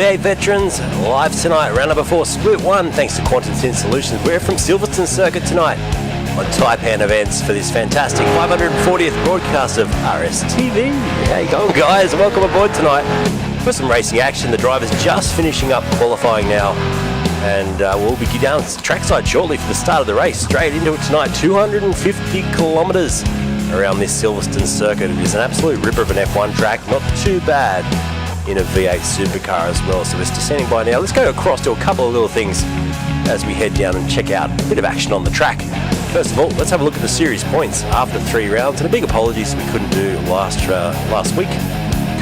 V8 veterans, live tonight, round number 4, split 1, thanks to Quantum Sin Solutions. We're from Silverstone Circuit tonight on Taipan Events for this fantastic 540th broadcast of RSTV. How you going, guys? Welcome aboard tonight for some racing action. The driver's just finishing up qualifying now, and we'll be down trackside shortly for the start of the race. Straight into it tonight, 250 kilometres around this Silverstone Circuit. It is an absolute ripper of an F1 track, not too bad in a V8 Supercar as well. So we're just standing by now. Let's go across to a couple of little things as we head down and check out a bit of action on the track. First of all, let's have a look at the series points after 3 rounds, and a big apologies we couldn't do last week.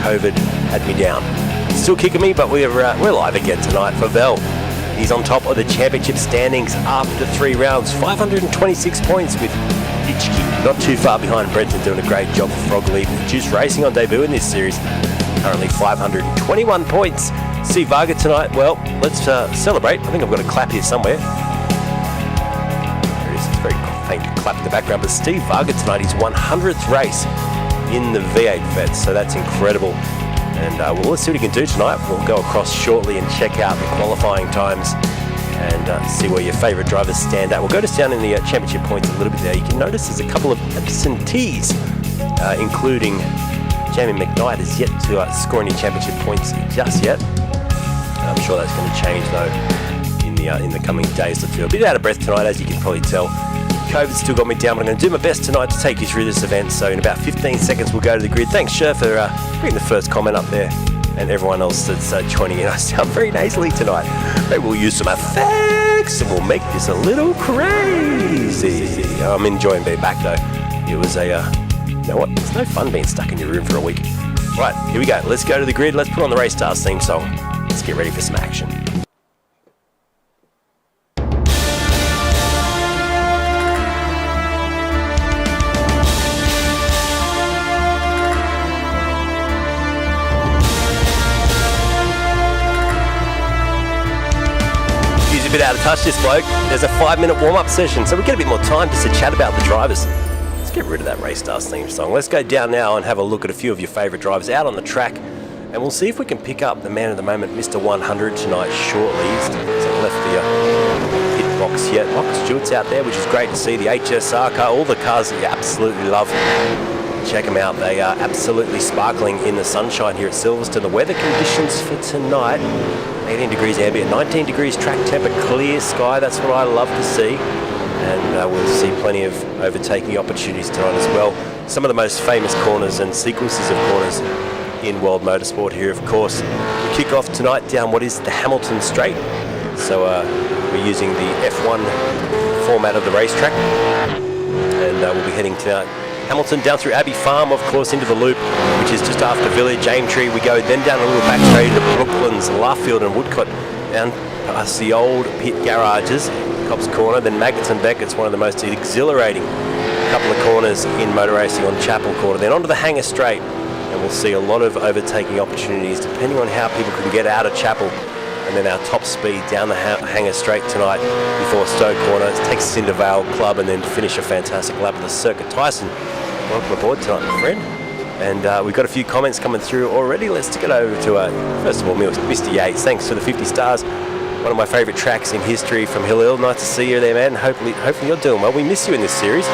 COVID had me down. Still kicking me, but we're live again tonight for Vel. He's on top of the championship standings after 3 rounds, 526 points with Hitchkey not too far behind. Brenton doing a great job for Frog Leap. Juice Racing on debut in this series, currently 521 points. Steve Varga tonight, well, let's celebrate. I think I've got a clap here somewhere. There it is, it's very faint clap in the background, but Steve Varga tonight, his 100th race in the V8 Vets, so that's incredible. And well, let's see what he can do tonight. We'll go across shortly and check out the qualifying times and see where your favourite drivers stand at. We'll go just down in the championship points a little bit there. You can notice there's a couple of absentees, including Jamie McKnight is yet to score any championship points just yet. I'm sure that's going to change though in the coming days. I feel a bit out of breath tonight, as you can probably tell. COVID's still got me down, but I'm going to do my best tonight to take you through this event. So in about 15 seconds we'll go to the grid. Thanks, Sher, for bringing the first comment up there, and everyone else that's joining in. I sound very nasally tonight. Maybe we'll use some effects and we'll make this a little crazy. I'm enjoying being back though. It was you know what? It's no fun being stuck in your room for a week. Right, here we go. Let's go to the grid. Let's put on the Race Stars theme song. Let's get ready for some action. He's a bit out of touch, this bloke. There's a 5-minute warm-up session, so we get a bit more time just to chat about the drivers. Get rid of that Race Stars theme song. Let's go down now and have a look at a few of your favourite drivers out on the track, and we'll see if we can pick up the man of the moment, Mr. 100 tonight shortly. He's left the pit box yet. Michael Stewart's out there, which is great to see. The HSR car, all the cars that you absolutely love. Check them out. They are absolutely sparkling in the sunshine here at Silverstone. The weather conditions for tonight, 18 degrees ambient, 19 degrees track temper, clear sky. That's what I love to see. And we'll see plenty of overtaking opportunities tonight as well. Some of the most famous corners and sequences of corners in world motorsport here, of course. We kick off tonight down what is the Hamilton Straight. So we're using the F1 format of the racetrack. And we'll be heading to Hamilton, down through Abbey Farm, of course, into the loop, which is just after Village, Aimtree. We go then down a little back straight into Brooklands, Laughfield and Woodcott, down past the old pit garages, Cobb's Corner, then Maggotts and Beckett's, one of the most exhilarating couple of corners in motor racing on Chapel Corner, then onto the Hangar Straight, and we'll see a lot of overtaking opportunities depending on how people can get out of Chapel, and then our top speed down the Hangar Straight tonight before Stoke Corner. It takes us into Vale Club and then finish a fantastic lap of the Circuit. Tyson, welcome aboard tonight, my friend. And we've got a few comments coming through already. Let's get over to, first of all, Mr. Yates. Thanks for the 50 stars. One of my favourite tracks in history from Hill Hill. Nice to see you there, man. Hopefully you're doing well. We miss you in this series.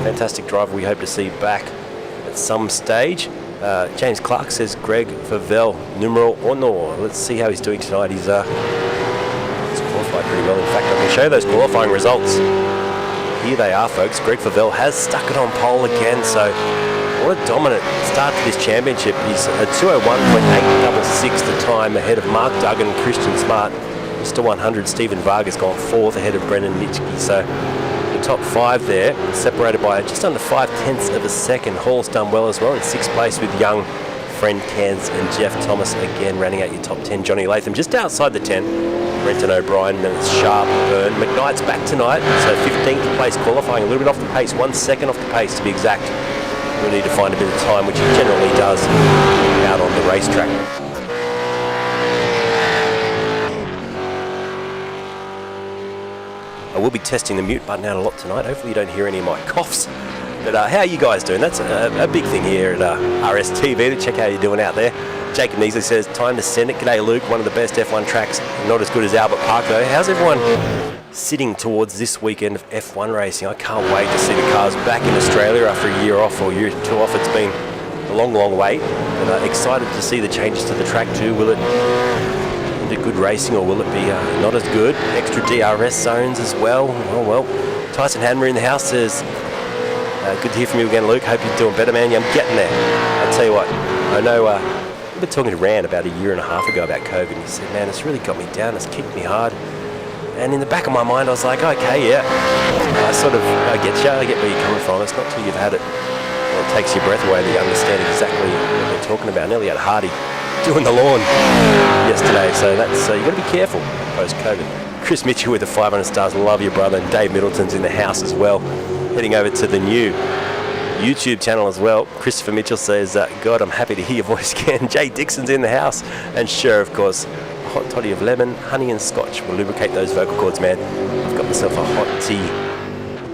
Fantastic driver. We hope to see you back at some stage. James Clark says Greg for Vel, numero uno. Let's see how he's doing tonight. He's qualified pretty well. In fact, I can show you those qualifying results. Here they are, folks. Greg for Vel has stuck it on pole again. So what a dominant start to this championship. He's at 201.866 the time, ahead of Mark Duggan and Christian Smart. Mr. 100, Stephen Vargas gone 4th ahead of Brendan Nitschke. So the top 5 there, separated by just under 0.5 of a second. Hall's done well as well in 6th place with Young, Friend Cairns and Jeff Thomas again rounding out your top 10. Johnny Latham just outside the 10. Brenton O'Brien, and it's Sharp, Byrne. McKnight's back tonight, so 15th place qualifying, a little bit off the pace, 1 second off the pace to be exact. We'll need to find a bit of time, which he generally does out on the racetrack. I will be testing the mute button out a lot tonight. Hopefully you don't hear any of my coughs But how are you guys doing? That's a big thing here at RSTV to check how you're doing out there. Jacob Neasley says, time to send it. G'day, Luke. One of the best F1 tracks. Not as good as Albert Park, though. How's everyone sitting towards this weekend of F1 racing? I can't wait to see the cars back in Australia after a year off or a year or two off. It's been a long, long wait. And excited to see the changes to the track too. Will it be good racing or will it be not as good? Extra DRS zones as well. Oh, well. Tyson Hanmer in the house says, good to hear from you again, Luke. Hope you're doing better, man. Yeah, I'm getting there. I'll tell you what, I know I've been talking to Rand about a year and a half ago about COVID, and he said, man, it's really got me down. It's kicked me hard. And in the back of my mind, I was like, okay, yeah. I get you. I get where you're coming from. It's not till you've had it. Well, it takes your breath away that you understand exactly what they're talking about. Nearly had Hardy doing the lawn yesterday, so that's you've got to be careful post-COVID. Chris Mitchell with the 500 stars. Love you, brother. And Dave Middleton's in the house as well. Heading over to the new YouTube channel as well. Christopher Mitchell says, God, I'm happy to hear your voice again. Jay Dixon's in the house. And sure, of course, a hot toddy of lemon, honey and scotch will lubricate those vocal cords, man. I've got myself a hot tea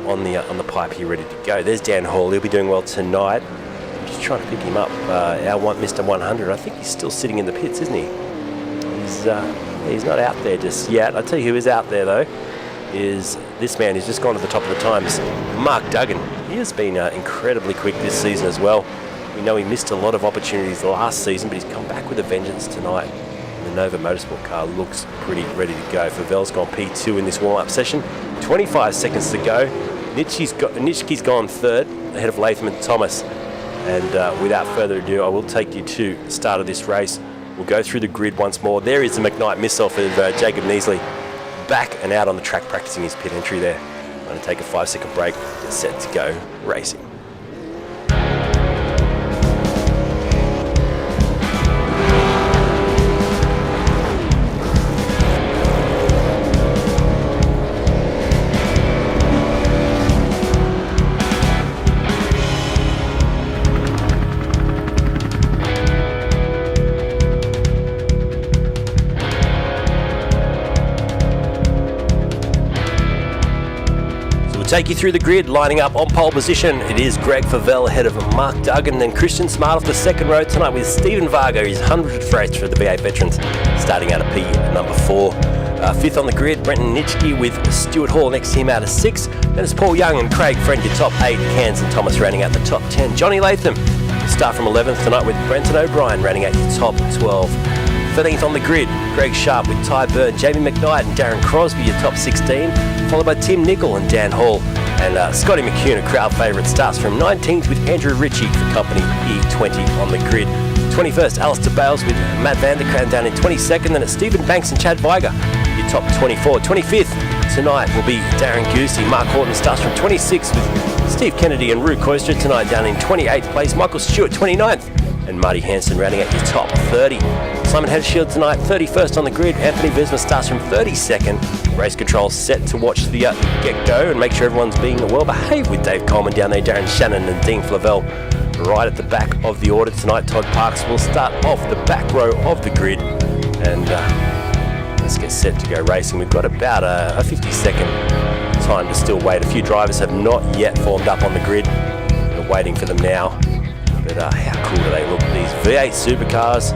on the pipe here ready to go. There's Dan Hall. He'll be doing well tonight. I'm just trying to pick him up. Our Mr. 100. I think he's still sitting in the pits, isn't he? He's not out there just yet. I'll tell you who is out there, though, is this man who's just gone to the top of the times, Mark Duggan. He has been incredibly quick this season as well. We know he missed a lot of opportunities last season, but he's come back with a vengeance tonight. The Nova Motorsport car looks pretty ready to go. Favel's gone P2 in this warm-up session. 25 seconds to go. Nitschke's gone third, ahead of Latham and Thomas. And without further ado, I will take you to the start of this race. We'll go through the grid once more. There is the McKnight miss-off of Jacob Neasley. Back and out on the track practicing his pit entry there. I'm going to take a 5-second break. Get set to go racing. Take you through the grid, lining up on pole position. It is Greg Favel ahead of Mark Duggan and Christian Smart off the second row tonight with Stephen Vargo, his 100th race for the V8 veterans, starting out of P number 4. Fifth on the grid, Brenton Nitschke with Stuart Hall next to him out of 6. Then it's Paul Young and Craig Friend, your top 8. Cairns and Thomas rounding out the top 10. Johnny Latham will start from 11th tonight with Brenton O'Brien rounding out your top 12. 13th on the grid, Greg Sharp with Ty Byrne, Jamie McKnight and Darren Crosby, your top 16, followed by Tim Nicol and Dan Hall. And Scotty McCune, a crowd favourite, starts from 19th with Andrew Ritchie for company E20 on the grid. 21st, Alistair Bales with Matt Vanderkran down in 22nd, then it's Stephen Banks and Chad Weiger, your top 24. 25th tonight will be Darren Goosey. Mark Horton starts from 26th with Steve Kennedy and Rue Koistra tonight down in 28th place. Michael Stewart 29th and Marty Hansen rounding out your top 30. Simon Hedgeshield tonight, 31st on the grid. Anthony Visma starts from 32nd. Race control set to watch the get-go and make sure everyone's being well behaved with Dave Coleman down there, Darren Shannon and Dean Flavel right at the back of the order tonight. Todd Parks will start off the back row of the grid. And let's get set to go racing. We've got about a 50-second time to still wait. A few drivers have not yet formed up on the grid. We're waiting for them now. But how cool do they look? These V8 Supercars,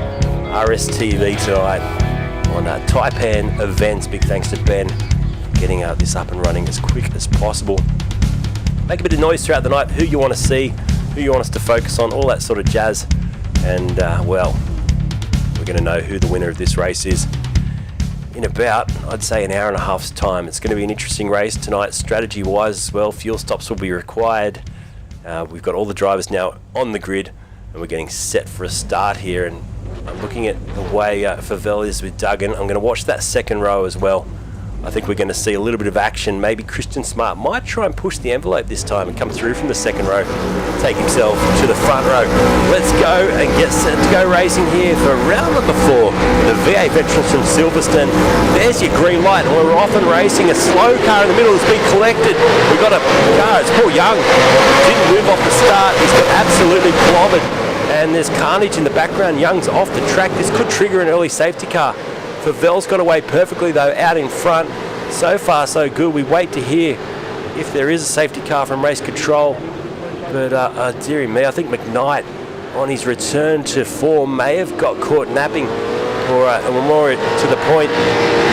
RSTV tonight on Taipan Events. Big thanks to Ben for getting this up and running as quick as possible. Make a bit of noise throughout the night, who you want to see, who you want us to focus on, all that sort of jazz. And, well, we're going to know who the winner of this race is in about, I'd say, an hour and a half's time. It's going to be an interesting race tonight, strategy-wise as well. Fuel stops will be required. We've got all the drivers now on the grid, and we're getting set for a start here. And I'm looking at the way Favel is with Duggan. I'm going to watch that second row as well. I think we're going to see a little bit of action. Maybe Christian Smart might try and push the envelope this time and come through from the second row, take himself to the front row. Let's go and get set to go racing here for round number 4. The V8 veterans from Silverstone. There's your green light. We're off and racing. A slow car in the middle has been collected. We've got a car. It's Paul Young. Didn't move off the start. He's got absolutely clobbered. And there's carnage in the background. Young's off the track. This could trigger an early safety car. Favel's got away perfectly though, out in front. So far so good. We wait to hear if there is a safety car from race control. But dearie me, I think McKnight on his return to form may have got caught napping, or more to the point,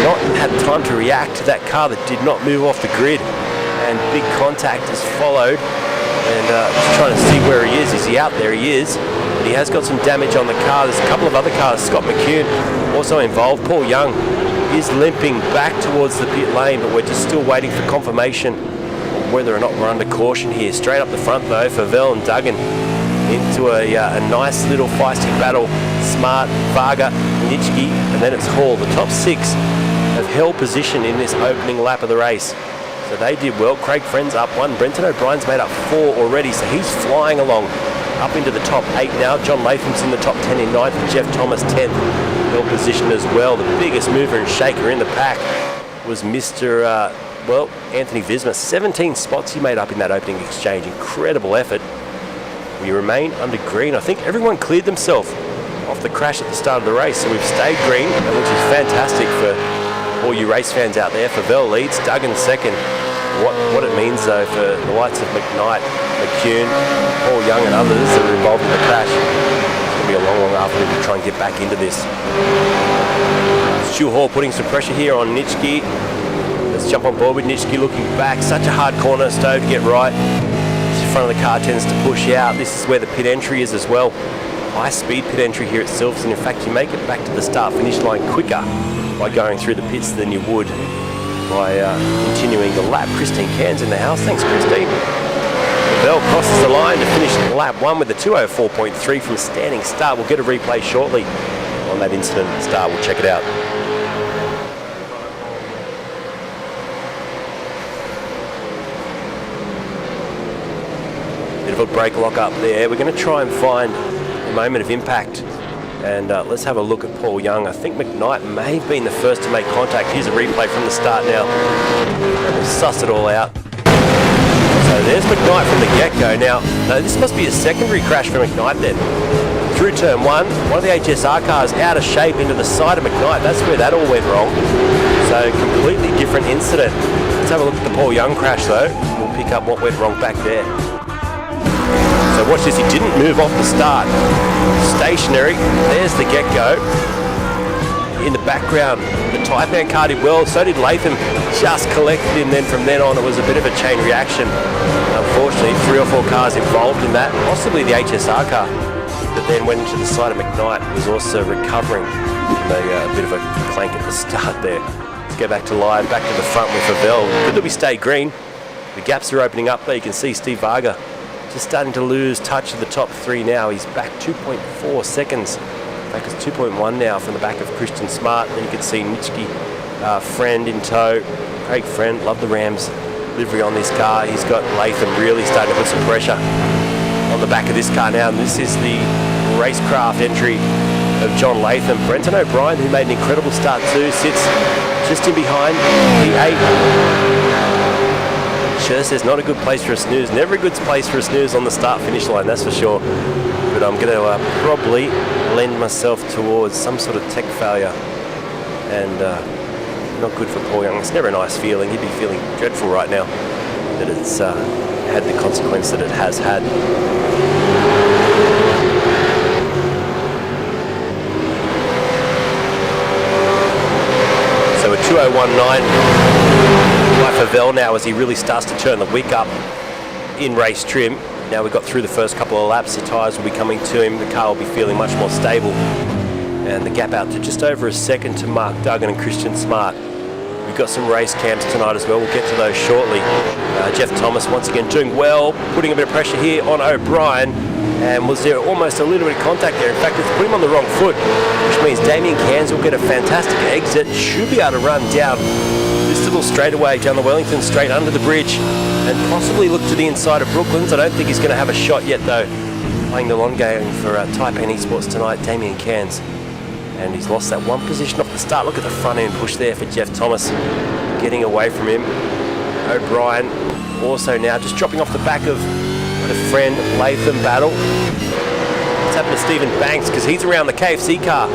not had time to react to that car that did not move off the grid, and big contact has followed. And just trying to see where he is. Is he out there? He is. But he has got some damage on the car. There's a couple of other cars. Scott McCune also involved. Paul Young is limping back towards the pit lane, but we're just still waiting for confirmation on whether or not we're under caution here. Straight up the front though, Favell and Duggan into a nice little feisty battle. Smart, Varga, Nitschke, and then it's Hall. The top six have held position in this opening lap of the race. So they did well. Craig Friend's up 1. Brenton O'Brien's made up 4 already, so he's flying along up into the top 8 now. John Latham's in the top 10 in 9th, and Jeff Thomas 10th. Held position as well. The biggest mover and shaker in the pack was Mr. Anthony Visma. 17 spots he made up in that opening exchange. Incredible effort. We remain under green. I think everyone cleared themselves off the crash at the start of the race, so we've stayed green, which is fantastic for all you race fans out there. Favell leads, Duggan second. What it means though for the likes of McKnight, McCune, Paul Young and others that are involved in the crash, it's going to be a long afternoon to try and get back into this. Stu Hall putting some pressure here on Nitschke. Let's jump on board with Nitschke looking back. Such a hard corner, Stowe to get right. The front of the car tends to push out. This is where the pit entry is as well. High speed pit entry here at Silverstone. In fact, you make it back to the start finish line quicker by going through the pits than you would by continuing the lap. Christine Cairns in the house. Thanks, Christine. Bell crosses the line to finish lap 1 with a 2:04.3 from a standing start. We'll get a replay shortly on that incident at the start. We'll check it out. Bit of a brake lock up there. We're going to try and find a moment of impact. And let's have a look at Paul Young. I think McKnight may have been the first to make contact. Here's a replay from the start now. And we'll suss it all out. So there's McKnight from the get-go. Now, no, this must be a secondary crash for McKnight then. Through turn 1 of the HSR cars out of shape into the side of McKnight. That's where that all went wrong. So completely different incident. Let's have a look at the Paul Young crash though. We'll pick up what went wrong back there. So watch this, he didn't move off the start. Stationary, there's the get-go. In the background, the Taipan car did well, so did Latham. Just collected him, then from then on it was a bit of a chain reaction. Unfortunately, 3 or 4 cars involved in that, possibly the HSR car, that then went into the side of McKnight, was also recovering from a bit of a clank at the start there. Let's go back to line, back to the front with Favell. Good that we stay green. The gaps are opening up there. You can see Steve Varga just starting to lose touch of the top 3 now. He's back 2.4 seconds. In fact, it's 2.1 now from the back of Christian Smart. Then you can see Nitschke, Friend in tow. Craig Friend, love the Rams livery on this car. He's got Latham really starting to put some pressure on the back of this car now. And this is the racecraft entry of John Latham. Brenton O'Brien, who made an incredible start too, sits just in behind V8. Sure says not a good place for a snooze. Never a good place for a snooze on the start-finish line, that's for sure. But I'm going to probably lend myself towards some sort of tech failure. And not good for Paul Young. It's never a nice feeling. He'd be feeling dreadful right now that it's had the consequence that it has had. So a 2:01.9 by Favell now as he really starts to turn the wick up in race trim. Now we've got through the first couple of laps, the tyres will be coming to him, the car will be feeling much more stable. And the gap out to just over a second to Mark Duggan and Christian Smart. We've got some race cams tonight as well, we'll get to those shortly. Jeff Thomas once again doing well, putting a bit of pressure here on O'Brien. And was there almost a little bit of contact there? In fact, it's put him on the wrong foot, which means Damien Cairns will get a fantastic exit, should be able to run down this little straightaway down the Wellington straight under the bridge and possibly look to the inside of Brooklands. I don't think he's going to have a shot yet though. Playing the long game for Taipan Esports tonight, Damien Cairns. And he's lost that 1 position off the start. Look at the front end push there for Jeff Thomas, getting away from him. O'Brien also now just dropping off the back of a Friend Latham battle. What's happened to Stephen Banks, because he's around the KFC car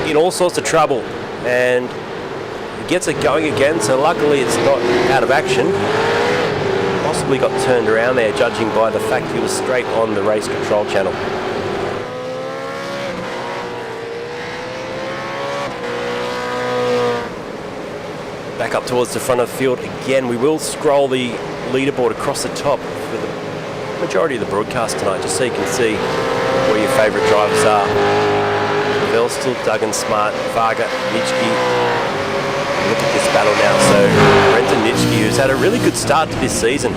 in all sorts of trouble and he gets it going again, so luckily it's not out of action. possibly got turned around there, judging by the fact he was straight on the race control channel. Back up towards the front of the field again. We will scroll the leaderboard across the top for the majority of the broadcast tonight, just so you can see where your favourite drivers are. Velstl, Duggan, Smart, Varga, Nitschke. Look at this battle now. So Brenton Nitschke, who's had a really good start to this season,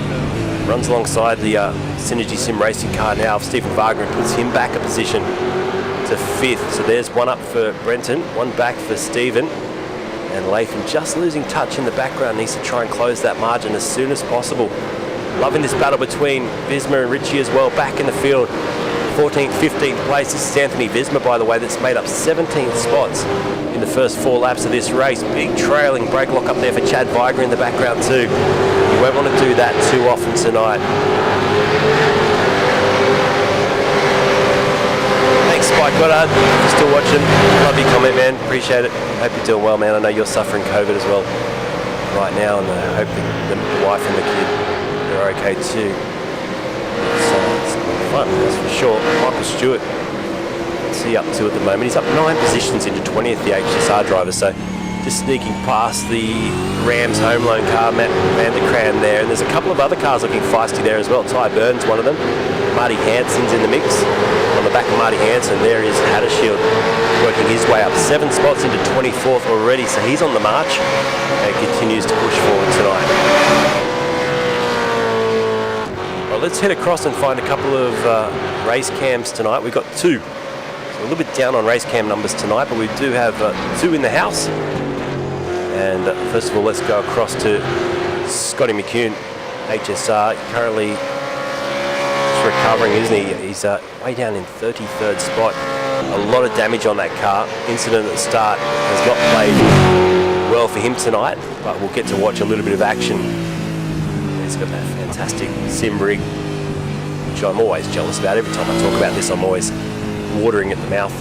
runs alongside the Synergy Sim racing car now of Stephen Varga and puts him back a position to 5th. So there's one up for Brenton, one back for Stephen. And Latham just losing touch in the background, needs to try and close that margin as soon as possible. Loving this battle between Visma and Ritchie as well, back in the field. 14th, 15th place. This is Anthony Visma, by the way, that's made up 17 spots in the first 4 laps of this race. Big trailing brake lock up there for Chad Viger in the background too. You won't want to do that too often tonight. Thanks, Spike Goddard, if you're still watching. Love your comment, man. Appreciate it. Hope you're doing well, man. I know you're suffering COVID as well right now, and I hope the wife and the kid are okay too. So it's fun, that's for sure. Michael Stewart, what's he up to at the moment? He's up 9 positions into 20th, the HSR driver, so just sneaking past the Rams home loan car, Matt Van der Kran there, and there's a couple of other cars looking feisty there as well. Ty Burns, one of them. Marty Hansen's in the mix. On the back of Marty Hansen, there is Hattershield working his way up 7 spots into 24th already, so he's on the march and continues to push forward tonight. Well, let's head across and find a couple of race cams tonight. We've got 2. So a little bit down on race cam numbers tonight, but we do have 2 in the house. And first of all, let's go across to Scotty McCune, HSR, currently recovering, isn't he? He's way down in 33rd spot. A lot of damage on that car. Incident at the start has not played well for him tonight, but we'll get to watch a little bit of action. He's got that fantastic sim rig, which I'm always jealous about. Every time I talk about this, I'm always watering at the mouth.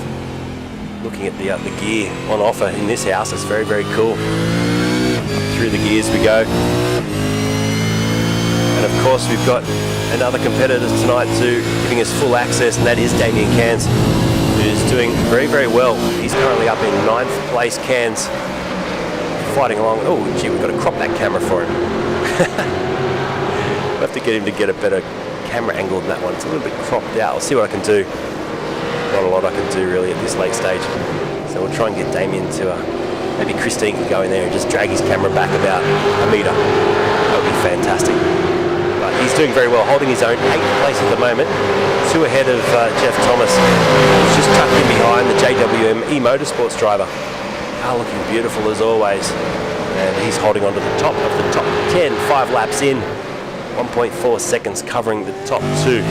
Looking at the gear on offer in this house, it's very, very cool. Through the gears we go. And of course, we've got another competitor tonight too, giving us full access, and that is Damien Cairns, who's doing very, very well. He's currently up in 9th place. Cairns fighting along. Oh, gee, we've got to crop that camera for him. We'll have to get him to get a better camera angle than that one. It's a little bit cropped out. I'll see what I can do. Not a lot I can do really at this late stage. So we'll try and get Damien to, maybe Christine can go in there and just drag his camera back about a metre. That would be fantastic. But he's doing very well, holding his own 8th place at the moment. 2 ahead of Jeff Thomas. He's just tucked in behind the JWM eMotorsports driver. Car looking beautiful as always. And he's holding on to the top of the top 10, 5 laps in. 1.4 seconds covering the top 2.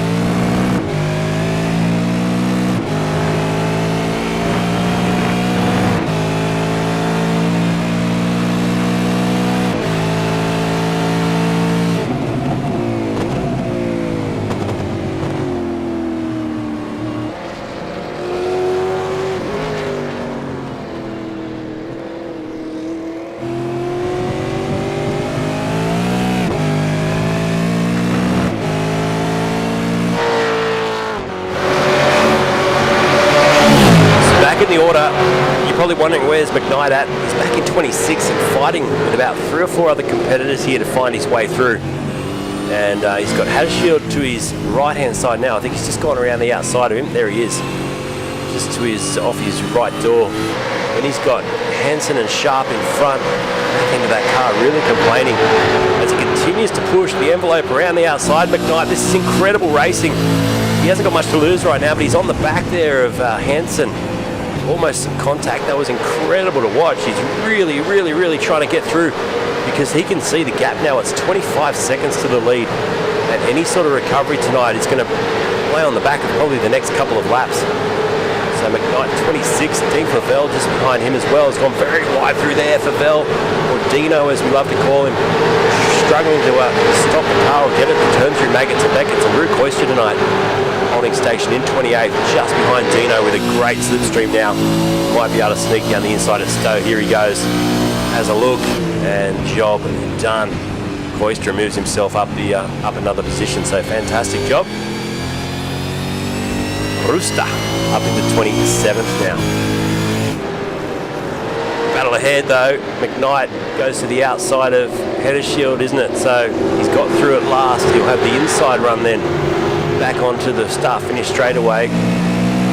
Wondering where's McKnight at. He's back in 26 and fighting with about 3 or 4 other competitors here to find his way through. And he's got Hattershield to his right hand side now. I think he's just gone around the outside of him. There he is, just to his off his right door. And he's got Hansen and Sharp in front, back into that car, really complaining as he continues to push the envelope around the outside. McKnight, this is incredible racing. He hasn't got much to lose right now, but he's on the back there of Hansen. Almost some contact. That was incredible to watch. He's really, really, really trying to get through because he can see the gap now. It's 25 seconds to the lead, and any sort of recovery tonight is going to play on the back of probably the next couple of laps. So McKnight 26, Dean Favell just behind him as well. Has gone very wide through there. Favell, or Dino as we love to call him, struggling to stop the car or get it to turn through Maggots and Beckett's. And Rook Oyster tonight holding station in 28th, just behind Dino with a great slipstream now. Might be able to sneak down the inside at Stowe. Here he goes. Has a look, and job done. Koistra moves himself up another position, so fantastic job. Rooster up into 27th now. Battle ahead though, McKnight goes to the outside of Heddershield, isn't it? So he's got through at last. He'll have the inside run then back onto the start finish straight away.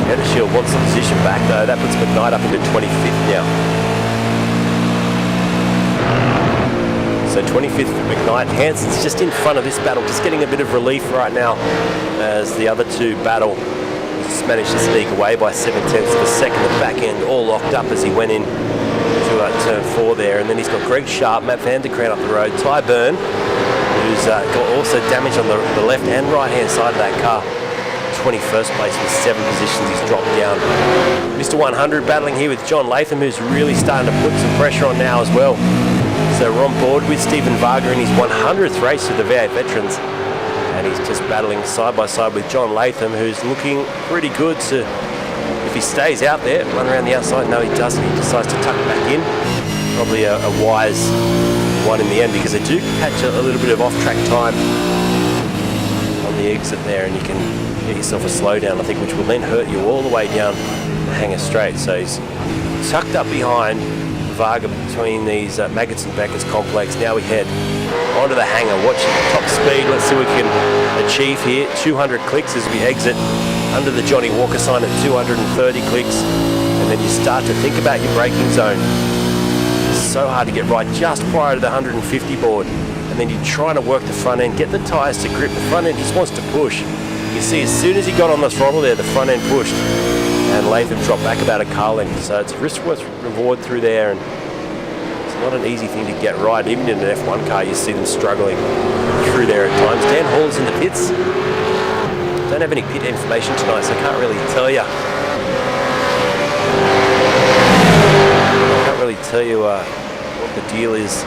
Heddershield wants the position back though. That puts McKnight up into 25th now. So 25th for McKnight. Hansen's just in front of this battle, just getting a bit of relief right now as the other two battle. He's managed to sneak away by 7/10 of a second. The back end all locked up as he went in to turn 4 there. And then he's got Greg Sharp, Matt van der Kraan up the road, Ty Byrne, who's got also damage on the left and right hand side of that car. 21st place with 7 positions, he's dropped down. Mr. 100 battling here with John Latham, who's really starting to put some pressure on now as well. So we're on board with Stephen Varga in his 100th race with the V8 Veterans. And he's just battling side by side with John Latham, who's looking pretty good to, if he stays out there, run around the outside. No, he doesn't. He decides to tuck back in. Probably a wise one in the end, because they do catch a little bit of off-track time on the exit there, and you can get yourself a slowdown, I think, which will then hurt you all the way down the Hangar Straight. So he's tucked up behind Varga between these Maggots and Beckers complex. Now we head onto the hangar, watching top speed. Let's see what we can achieve here. 200 clicks as we exit under the Johnny Walker sign at 230 clicks, and then you start to think about your braking zone. It's so hard to get right just prior to the 150 board, and then you're trying to work the front end, get the tyres to grip. The front end just wants to push. You see, as soon as he got on the throttle there, the front end pushed, and Latham dropped back about a car length. So it's risk worth reward through there, and it's not an easy thing to get right. Even in an F1 car, you see them struggling through there at times. Dan Hall's in the pits. Don't have any pit information tonight, so I can't really tell you. What the deal is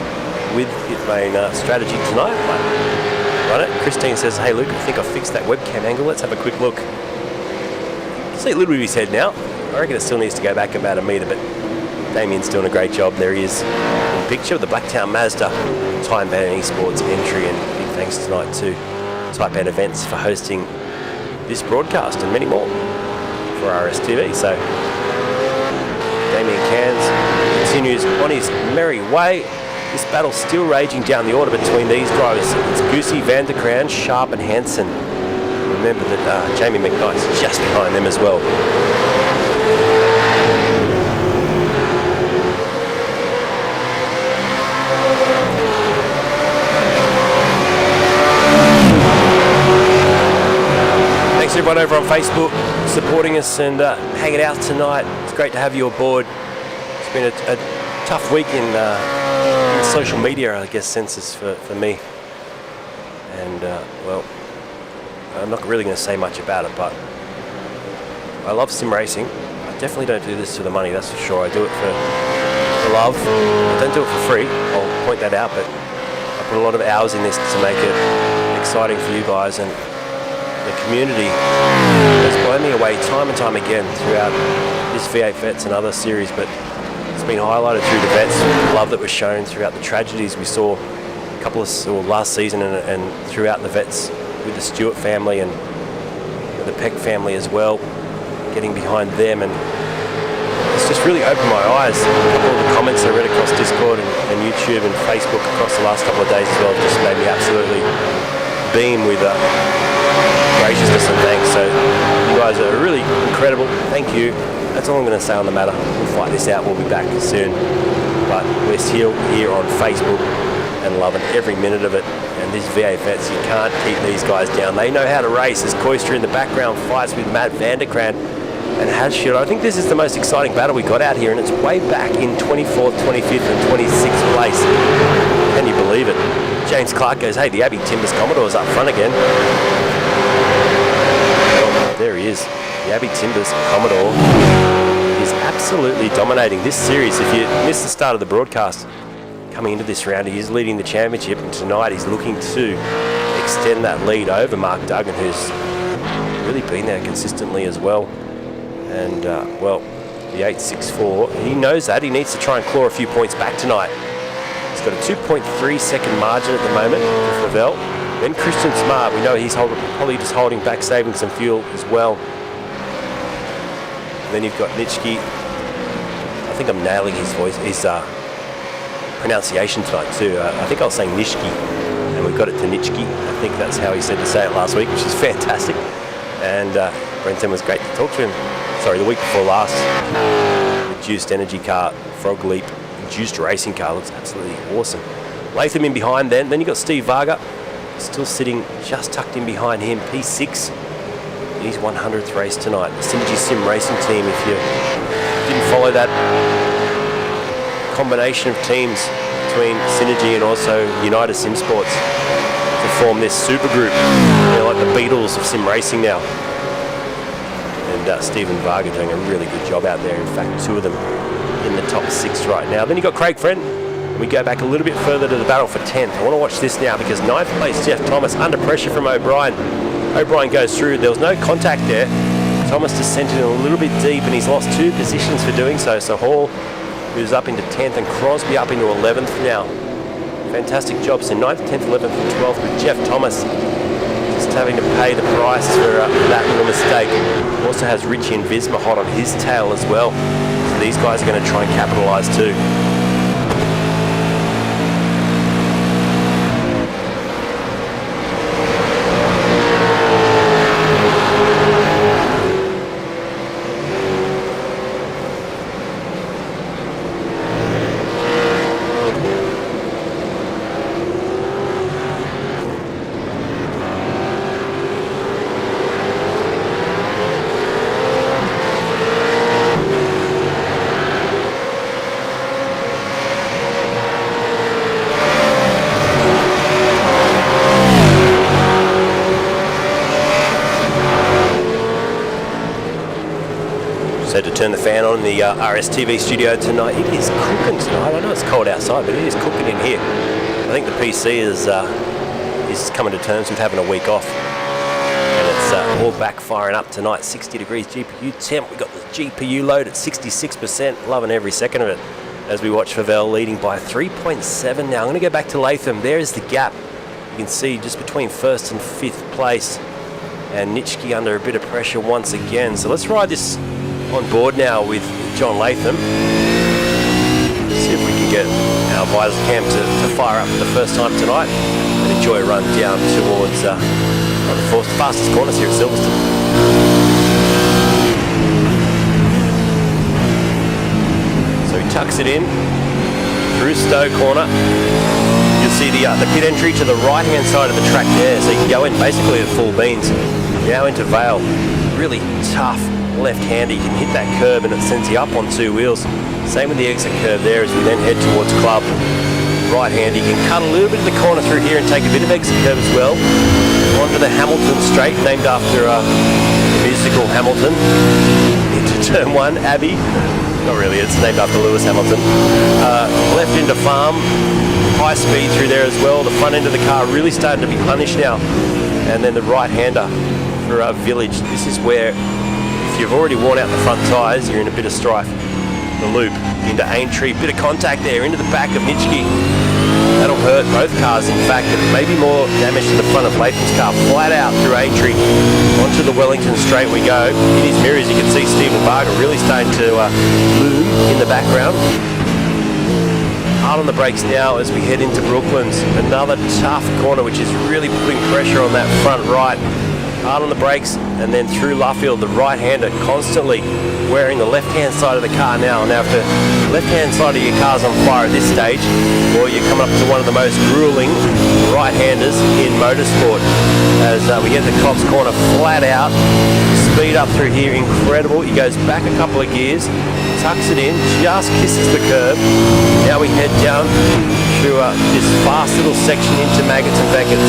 with Pitmain strategy tonight. But right, Christine says, "Hey Luke, I think I fixed that webcam angle. Let's have a quick look." See a little bit of his head now. I reckon it still needs to go back about a metre, but Damien's doing a great job. There he is in picture of the Blacktown Mazda Time Ban Esports entry, and big thanks tonight to Type N Events for hosting this broadcast and many more for RSTV. So Damien Cairns continues on his merry way. This battle's still raging down the order between these drivers. It's Goosey, van der Kraan, Sharp and Hansen. Remember that Jamie McKnight's just behind them as well. Thanks everyone over on Facebook supporting us and hanging out tonight. It's great to have you aboard. It's been a tough week in social media, I guess, census for me. And well, I'm not really going to say much about it, but I love sim racing. I definitely don't do this for the money, that's for sure. I do it for love. I don't do it for free, I'll point that out, but I put a lot of hours in this to make it exciting for you guys, and the community has blown me away time and time again throughout this V8 Vets and other series, but it's been highlighted through the Vets, the love that was shown throughout the tragedies we saw last season and throughout the Vets with the Stewart family and the Peck family as well, getting behind them, and it's just really opened my eyes. A couple of the comments I read across Discord and YouTube and Facebook across the last couple of days as well just made me absolutely beam with graciousness and thanks. So you guys are really incredible. Thank you. That's all I'm going to say on the matter. We'll fight this out. We'll be back soon. But we're still here on Facebook and loving every minute of it. And this V8 Vets, you can't keep these guys down. They know how to race. As Koistra in the background fights with Matt van der Kraan and Hadshot. I think this is the most exciting battle we got out here, and it's way back in 24th, 25th and 26th place. Can you believe it? James Clark goes, "Hey, the Abbey Timbers Commodore's up front again." Well, there he is. The Abbey Timbers Commodore is absolutely dominating this series. If you missed the start of the broadcast, coming into this round, he is leading the championship, and tonight he's looking to extend that lead over Mark Duggan, who's really been there consistently as well. And well, the 864, he knows that. He needs to try and claw a few points back tonight. He's got a 2.3 second margin at the moment for Favel. Then Christian Smart, we know he's probably just holding back, saving some fuel as well. And then you've got Nitschke. I think I'm nailing his pronunciation tonight too. I think I was saying Nitschke, and we got it to Nitschke. I think that's how he said to say it last week, which is fantastic. And Brenton was great to talk to him. Sorry, the week before last. Reduced energy car, Frog Leap, induced racing car, looks absolutely awesome. Latham in behind then you've got Steve Varga, still sitting just tucked in behind him, P6. His 100th race tonight. The Synergy Sim Racing team, if you didn't follow that combination of teams between Synergy and also United Sim Sports to form this super group. They're like the Beatles of sim racing now. And Stephen Varga doing a really good job out there. In fact, two of them in the top 6 right now. Then you've got Craig Friend. We go back a little bit further to the battle for 10th. I want to watch this now because 9th place Jeff Thomas under pressure from O'Brien. O'Brien goes through. There was no contact there. Thomas just sent it a little bit deep and he's lost 2 positions for doing so. So Hall moves up into 10th and Crosby up into 11th now. Fantastic job. So 9th, 10th, 11th and 12th with Jeff Thomas just having to pay the price for that little mistake. Also has Richie and Visma hot on his tail as well. So these guys are going to try and capitalise too. So to turn the fan on in the RSTV studio tonight, it is cooking tonight. I know it's cold outside, but it is cooking in here. I think the PC is coming to terms with having a week off. And it's all backfiring up tonight. 60 degrees GPU temp. We've got the GPU load at 66%. Loving every second of it as we watch Favel leading by 3.7 now. I'm going to go back to Latham. There is the gap. You can see just between 1st and 5th place. And Nitschke under a bit of pressure once again. So let's ride this on board now with John Latham. See if we can get our visor cam to fire up for the first time tonight and enjoy a run down towards one of the fastest corners here at Silverstone. So he tucks it in through Stowe corner. You'll see the pit entry to the right hand side of the track there, so you can go in basically at full beans. Now into Vale, really tough left-hander. You can hit that curb and it sends you up on 2 wheels. Same with the exit curve there as we then head towards Club. Right-hander, you can cut a little bit of the corner through here and take a bit of exit curve as well. Onto the Hamilton straight, named after musical Hamilton. Into turn 1, Abbey. Not really, it's named after Lewis Hamilton. Left into Farm. High speed through there as well. The front end of the car really starting to be punished now. And then the right-hander for Village. This is where if you've already worn out the front tyres, you're in a bit of strife. The loop into Aintree, bit of contact there into the back of Nitschke. That'll hurt both cars, in fact, and maybe more damage to the front of Latham's car. Flat out through Aintree onto the Wellington straight we go. In his mirrors you can see Stephen Varga really starting to loom in the background. Hard on the brakes now as we head into Brooklands. Another tough corner which is really putting pressure on that front right. Hard on the brakes and then through Luffield, the right-hander constantly wearing the left-hand side of the car now. Now if the left-hand side of your car's on fire at this stage, well, you're coming up to one of the most grueling right-handers in motorsport. As we get the Cops corner flat out, speed up through here, incredible. He goes back a couple of gears, tucks it in, just kisses the curb. Now we head down through this fast little section into Maggots and Beckett's.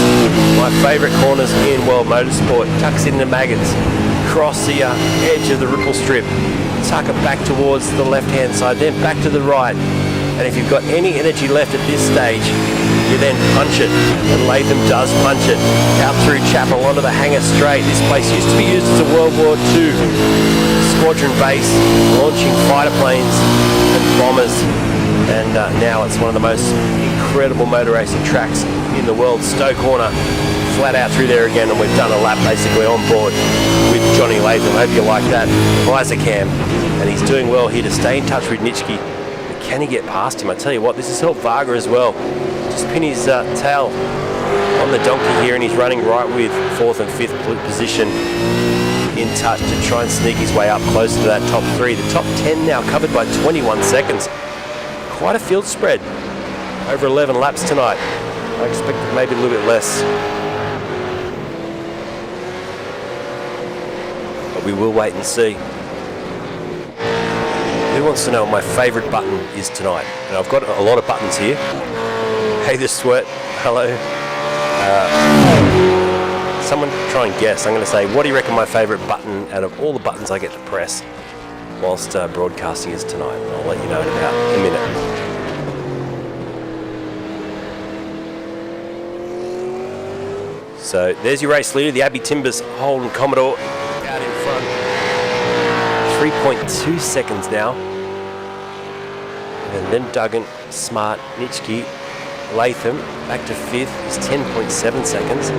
My favourite corners in World Motorsport. Tucks it into Maggots, cross the edge of the ripple strip, tuck it back towards the left-hand side, then back to the right. And if you've got any energy left at this stage, you then punch it. And Latham does punch it out through Chapel onto the Hangar Straight. This place used to be used as a World War II squadron base, launching fighter planes and bombers. And now it's one of the most incredible motor racing tracks in the world. Stowe Corner, flat out through there again, and we've done a lap basically on board with Johnny Latham. Hope you like that. Visor cam, and he's doing well here to stay in touch with Nitschke. But can he get past him? I tell you what, this has helped Varga as well. Just pin his tail on the donkey here, and he's running right with 4th and 5th position in touch to try and sneak his way up closer to that top 3. The top 10 now covered by 21 seconds. Quite a field spread over 11 laps tonight. I expected maybe a little bit less, but we will wait and see. Who wants to know what my favourite button is tonight? And I've got a lot of buttons here. Hey, the sweat. Hello. Someone try and guess. I'm going to say, what do you reckon my favourite button out of all the buttons I get to press whilst broadcasting is tonight? I'll let you know in about a minute. So there's your race leader, the Abbey Timbers Holden Commodore out in front. 3.2 seconds now. And then Duggan, Smart, Nitschke, Latham back to 5th is 10.7 seconds.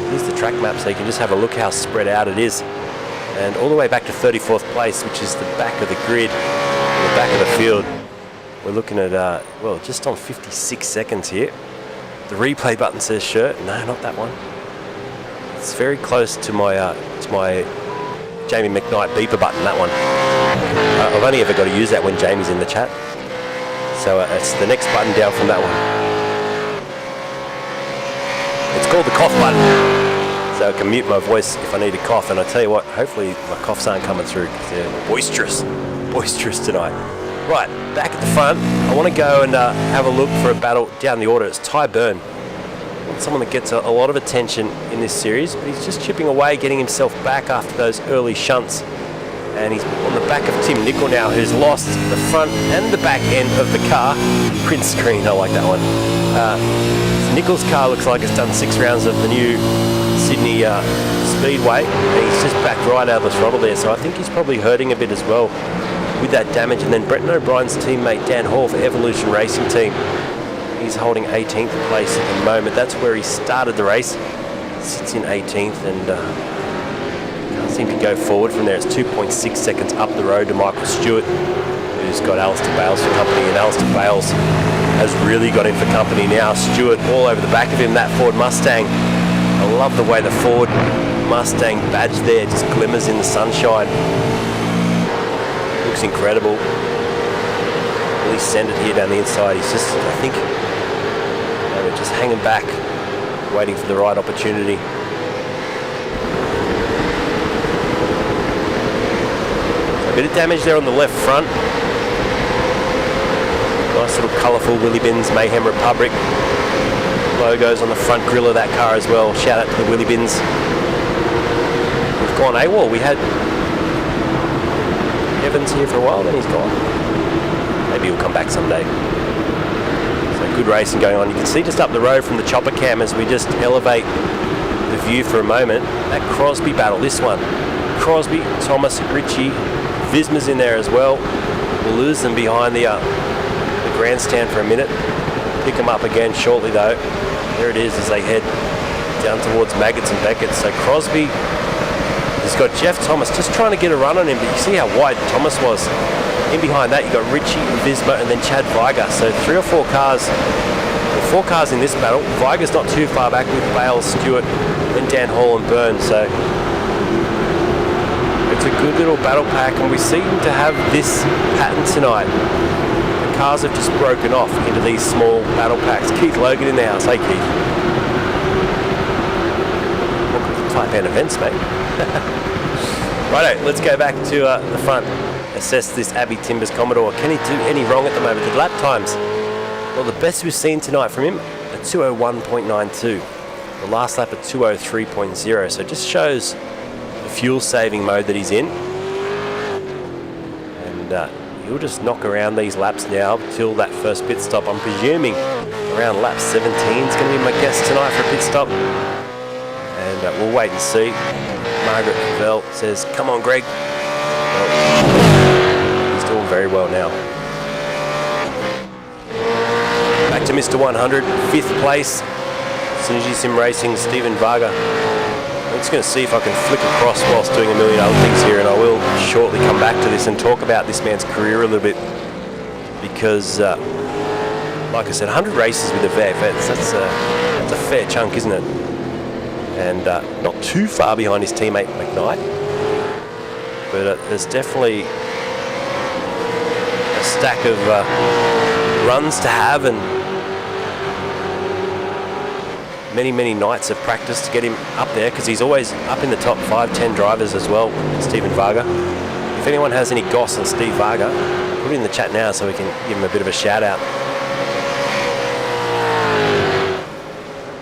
Here's the track map so you can just have a look how spread out it is. And all the way back to 34th place, which is the back of the grid, the back of the field. We're looking at, well, just on 56 seconds here. The replay button says shirt. No, not that one. It's very close to my Jamie McKnight beeper button, that one. I've only ever got to use that when Jamie's in the chat. So it's the next button down from that one. It's called the cough button. So I can mute my voice if I need to cough. And I tell you what, hopefully my coughs aren't coming through because they're boisterous tonight. Right, back at the front, I want to go and have a look for a battle down the order. It's Ty Byrne. Someone that gets a lot of attention in this series, but he's just chipping away, getting himself back after those early shunts. And he's on the back of Tim Nicol now, who's lost the front and the back end of the car. Print screen, I like that one. Nicol's car looks like it's done 6 rounds of the new Sydney Speedway, and he's just backed right out of the throttle there, so I think he's probably hurting a bit as well with that damage. And then Brenton O'Brien's teammate Dan Hall for Evolution Racing Team, he's holding 18th place at the moment. That's where he started the race. Sits in 18th and can't seem to go forward from there. It's 2.6 seconds up the road to Michael Stewart, who's got Alistair Bales for company, and Alistair Bales has really got him for company now. Stewart all over the back of him, that Ford Mustang. I love the way the Ford Mustang badge there just glimmers in the sunshine. Looks incredible. Really centered here down the inside. He's just, I think, just hanging back, waiting for the right opportunity. A bit of damage there on the left front. Nice little colourful Willy Bins Mayhem Republic logos on the front grille of that car as well. Shout out to the Willy Bins. We've gone AWOL. We had Evans here for a while, then he's gone. Maybe he'll come back someday. So good racing going on. You can see just up the road from the chopper cam as we just elevate the view for a moment. That Crosby battle, this one. Crosby, Thomas, Ritchie, Visma's in there as well. We'll lose them behind the grandstand for a minute. Pick them up again shortly though. There it is as they head down towards Maggots and Beckett. So Crosby has got Jeff Thomas just trying to get a run on him, but you see how wide Thomas was. In behind that you've got Ritchie, Visma and then Chad Viger. So 3 or 4 cars, or 4 cars in this battle. Viger's not too far back with Bales, Stewart, and Dan Hall and Byrne. So it's a good little battle pack, and we seem to have this pattern tonight. The cars have just broken off into these small battle packs. Keith Logan in the house. Hey Keith. Welcome to Type N Events, mate. Righto, let's go back to the front. Assess this Abbey Timbers Commodore. Can he do any wrong at the moment? The lap times, well, the best we've seen tonight from him, a 201.92. The last lap at 203.0. So it just shows the fuel saving mode that he's in. And he'll just knock around these laps now till that first pit stop. I'm presuming around lap 17 is going to be my guess tonight for a pit stop. And we'll wait and see. Margaret Bell says, come on, Greg. Well, he's doing very well now. back to Mr. 100, 5th place. Synergy Sim Racing, Stephen Varga. I'm just going to see if I can flick across whilst doing a million other things here, and I will shortly come back to this and talk about this man's career a little bit, because like I said, 100 races with a V8, that's a fair chunk, isn't it? And not too far behind his teammate McKnight, but there's definitely a stack of runs to have, and many nights of practice to get him up there, because he's always up in the top 5-10 drivers as well, Stephen Varga. If anyone has any goss on Steve Varga, put it in the chat now so we can give him a bit of a shout out.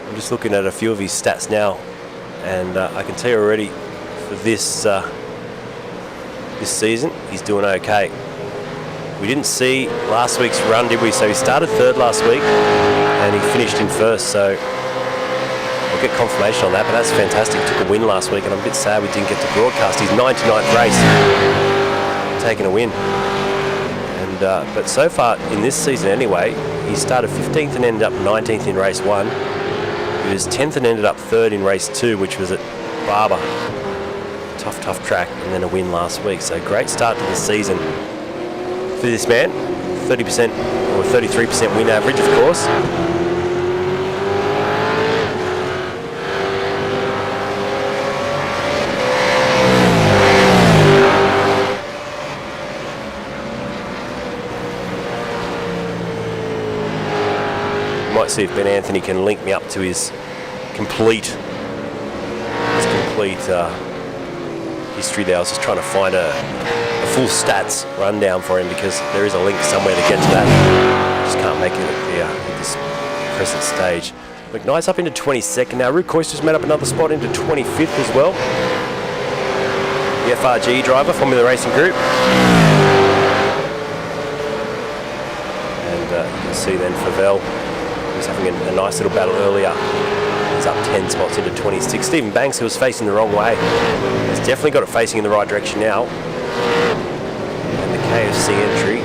I'm just looking at a few of his stats now, and I can tell you already for this season he's doing okay. We didn't see last week's run, did we? So he started 3rd last week and he finished in 1st, so I'll get confirmation on that, but that's fantastic. Took a win last week, and I'm a bit sad we didn't get to broadcast his 99th race, taking a win. And but so far in this season anyway, he started 15th and ended up 19th in race 1. He was 10th and ended up 3rd in race 2, which was at Barber. Tough track, and then a win last week. So great start to the season for this man. 30% or 33% win average, of course. Might see if Ben Anthony can link me up to his complete history there. I was just trying to find a full stats rundown for him, because there is a link somewhere to get to that. Just can't make it here at this present stage. McKnight's up into 22nd now. Root Coyster's made up another spot into 25th as well. The FRG driver, Formula Racing Group. And you can see then Favell, who's having a nice little battle earlier. He's up 10 spots into 26. Stephen Banks, who was facing the wrong way, has definitely got it facing in the right direction now. And the KFC entry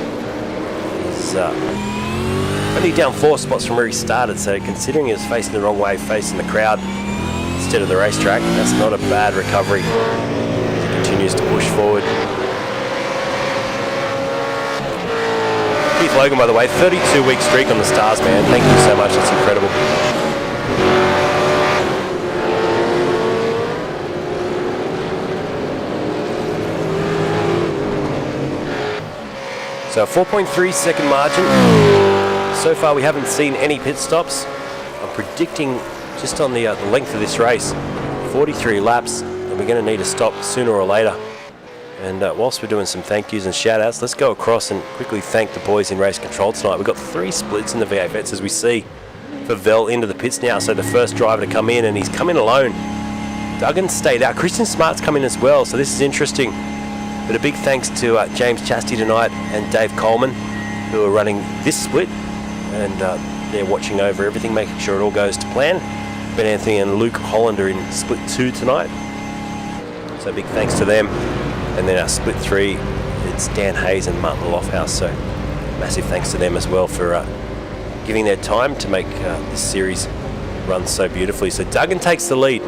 is only down 4 spots from where he started, so considering he was facing the wrong way, facing the crowd instead of the racetrack, that's not a bad recovery. He continues to push forward. Keith Logan, by the way, 32-week streak on the stars, man. Thank you so much, that's incredible. So 4.3 second margin. So far we haven't seen any pit stops. I'm predicting, just on the length of this race, 43 laps, and we're going to need a stop sooner or later. And whilst we're doing some thank yous and shout outs, let's go across and quickly thank the boys in race control tonight. We've got 3 splits in the V8 vets, as we see Favell into the pits now, so the first driver to come in, and he's come in alone. Duggan stayed out. Christian Smart's come in as well, so this is interesting. But a big thanks to James Chastity tonight and Dave Coleman, who are running this split, and they're watching over everything, making sure it all goes to plan. Ben Anthony and Luke Holland are in split 2 tonight, so big thanks to them. And then our split 3, it's Dan Hayes and Martin Lofthouse, so massive thanks to them as well for giving their time to make this series run so beautifully. So Duggan takes the lead.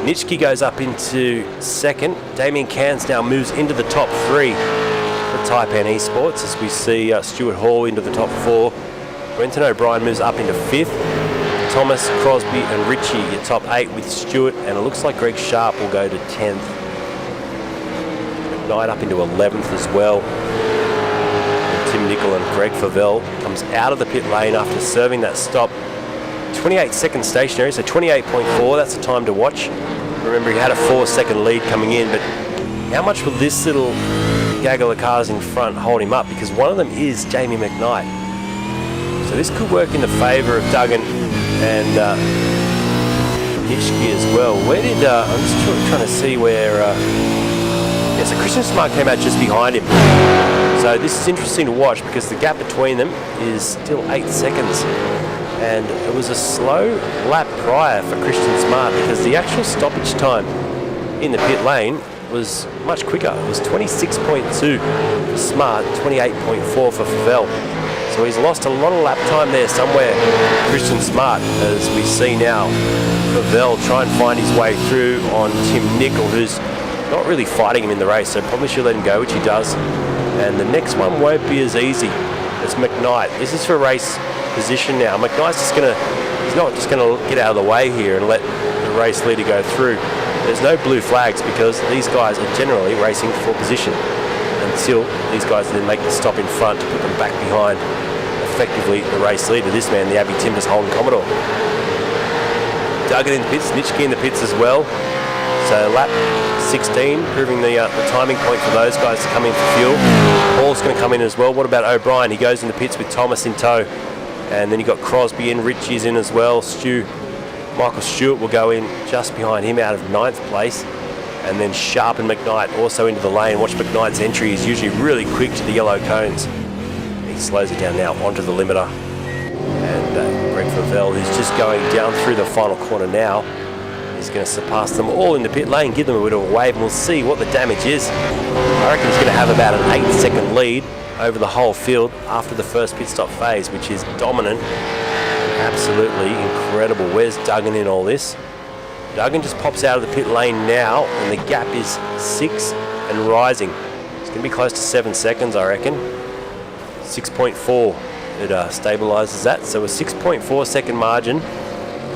Nitschke goes up into 2nd. Damien Cairns now moves into the top 3 for Taipan Esports, as we see Stuart Hall into the top 4. Brenton O'Brien moves up into 5th. Thomas, Crosby and Ritchie, your top 8 with Stuart, and it looks like Greg Sharp will go to 10th. McKnight up into 11th as well. And Tim Nicol and Greg Favell comes out of the pit lane after serving that stop. 28 seconds stationary, so 28.4, that's the time to watch. Remember, he had a 4-second lead coming in, but how much will this little gaggle of cars in front hold him up? Because one of them is Jamie McKnight. So this could work in the favour of Duggan and Nitschke as well. Where did, I'm just trying to see where, yeah, so Christian Smart came out just behind him. So this is interesting to watch, because the gap between them is still 8 seconds. And it was a slow lap prior for Christian Smart, because the actual stoppage time in the pit lane was much quicker. It was 26.2 for Smart, 28.4 for Favell. So he's lost a lot of lap time there somewhere. Christian Smart, as we see now, Pavel try and find his way through on Tim Nicol, who's not really fighting him in the race, so probably should let him go, which he does. And the next one won't be as easy as McKnight. This is for race position now. McKnight's just he's not just gonna get out of the way here and let the race leader go through. There's no blue flags because these guys are generally racing for position until these guys then make the stop in front to put them back behind effectively the race leader. This man, the Abbey Timbers Holden Commodore. Duggan in the pits, Nitschke in the pits as well. So lap 16, proving the timing point for those guys to come in for fuel. Paul's going to come in as well. What about O'Brien? He goes in the pits with Thomas in tow. And then you've got Crosby in, Ritchie's in as well. Michael Stewart will go in just behind him out of 9th place. And then Sharp and McKnight also into the lane. Watch McKnight's entry. He's usually really quick to the yellow cones. He slows it down now onto the limiter. And Greg Favell, who's just going down through the final corner now, is going to surpass them all in the pit lane, give them a bit of a wave, and we'll see what the damage is. I reckon he's going to have about an 8-second lead over the whole field after the first pit stop phase, which is dominant. Absolutely incredible. Where's Duggan in all this? Duggan just pops out of the pit lane now, and the gap is 6 and rising. It's going to be close to 7 seconds, I reckon. 6.4. It stabilises that. So a 6.4 second margin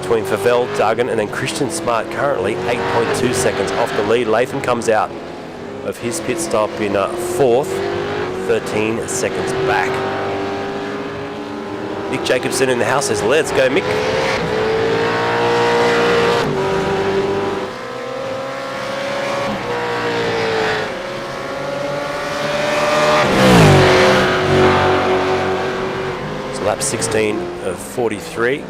between Favell, Duggan, and then Christian Smart currently 8.2 seconds off the lead. Latham comes out of his pit stop in 4th, 13 seconds back. Nick Jacobson in the house says, let's go, Mick. So lap 16 of 43.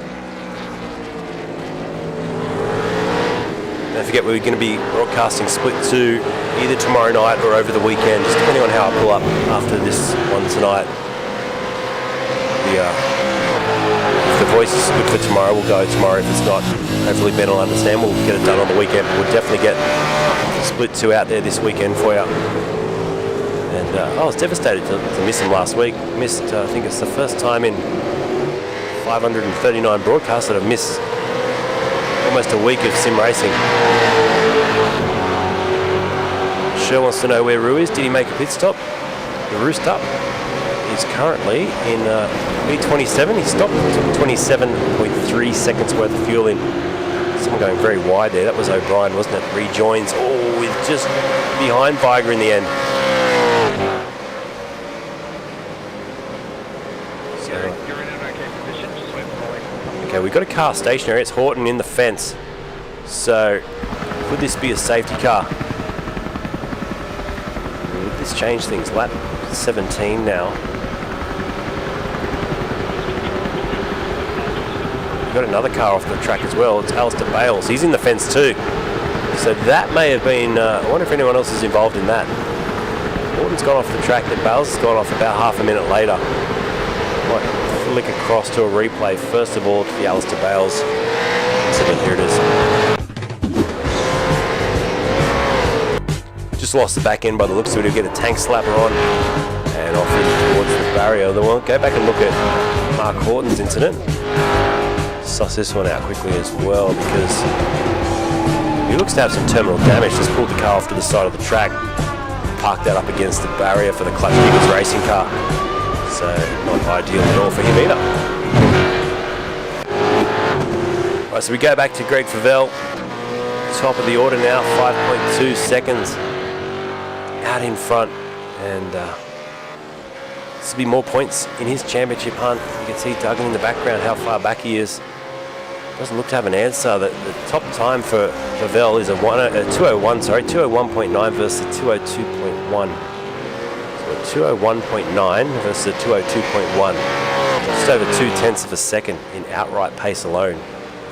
Don't forget we're going to be broadcasting Split 2 either tomorrow night or over the weekend, just depending on how I pull up after this one tonight. If the voice is good for tomorrow, we'll go tomorrow. If it's not, hopefully Ben will understand. We'll get it done on the weekend. But we'll definitely get Split 2 out there this weekend for you. And I was devastated to miss him last week. Missed, I think it's the first time in 539 broadcasts that I've missed almost a week of sim racing. Sher wants to know where Rue is. Did he make a pit stop? The Roost up is currently in V27. He stopped, took 27.3 seconds worth of fuel in. Someone going very wide there. That was O'Brien, wasn't it? Rejoins. Oh, with just behind Viger in the end. Okay, we've got a car stationary. It's Horton in the fence. So, could this be a safety car? Would this change things? Lap 17 now. We've got another car off the track as well. It's Alistair Bales. He's in the fence too. So that may have been... I wonder if anyone else is involved in that. Horton's gone off the track. That Bales has gone off about half a minute later. Might flick across to a replay first of all to the Alistair Bales incident. Here it is. Just lost the back end by the looks of it. He'll get a tank slapper on and off in towards the barrier. Then we'll go back and look at Mark Horton's incident. Suss this one out quickly as well because he looks to have some terminal damage. Just pulled the car off to the side of the track, parked that up against the barrier for the Clutch Diggers racing car. So not ideal at all for him either. Right, so we go back to Greg Favell, top of the order now, 5.2 seconds out in front, and this will be more points in his championship hunt. You can see Duggan in the background, how far back he is. Doesn't look to have an answer. The top time for Favell is a 201.9 versus a 202.1. 201.9 versus a 202.1. Just over 0.2 of a second in outright pace alone.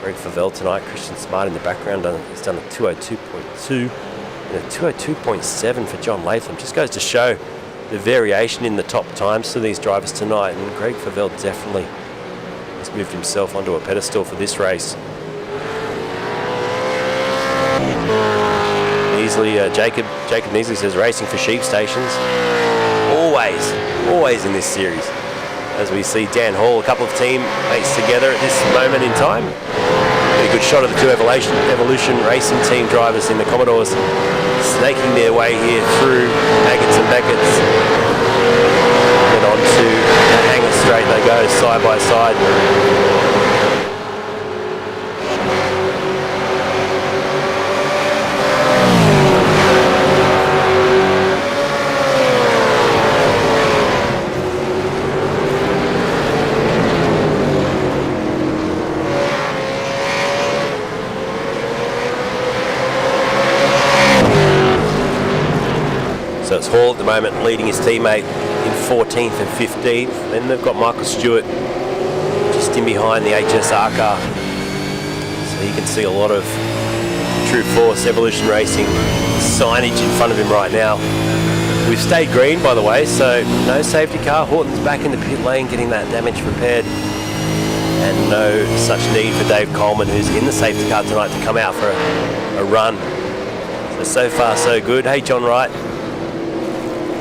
Greg Favell tonight. Christian Smart in the background has done a 202.2 and a 202.7 for John Latham. Just goes to show the variation in the top times for these drivers tonight, and Greg Favell definitely has moved himself onto a pedestal for this race. Easily, Jacob Neasley says racing for sheep stations. Always in this series. as we see Dan Hall, a couple of teammates together at this moment in time. Get a good shot of the two Evolution Racing team drivers in the Commodores snaking their way here through Maggots and Beckett's. And on to the Hangar Straight they go, side by side. So it's Hall at the moment leading his teammate in 14th and 15th. Then they've got Michael Stewart just in behind the HSR car. So you can see a lot of True Force Evolution Racing signage in front of him right now. We've stayed green, by the way, so no safety car. Horton's back in the pit lane getting that damage repaired. And no such need for Dave Coleman, who's in the safety car tonight, to come out for a run. So far so good. Hey John Wright.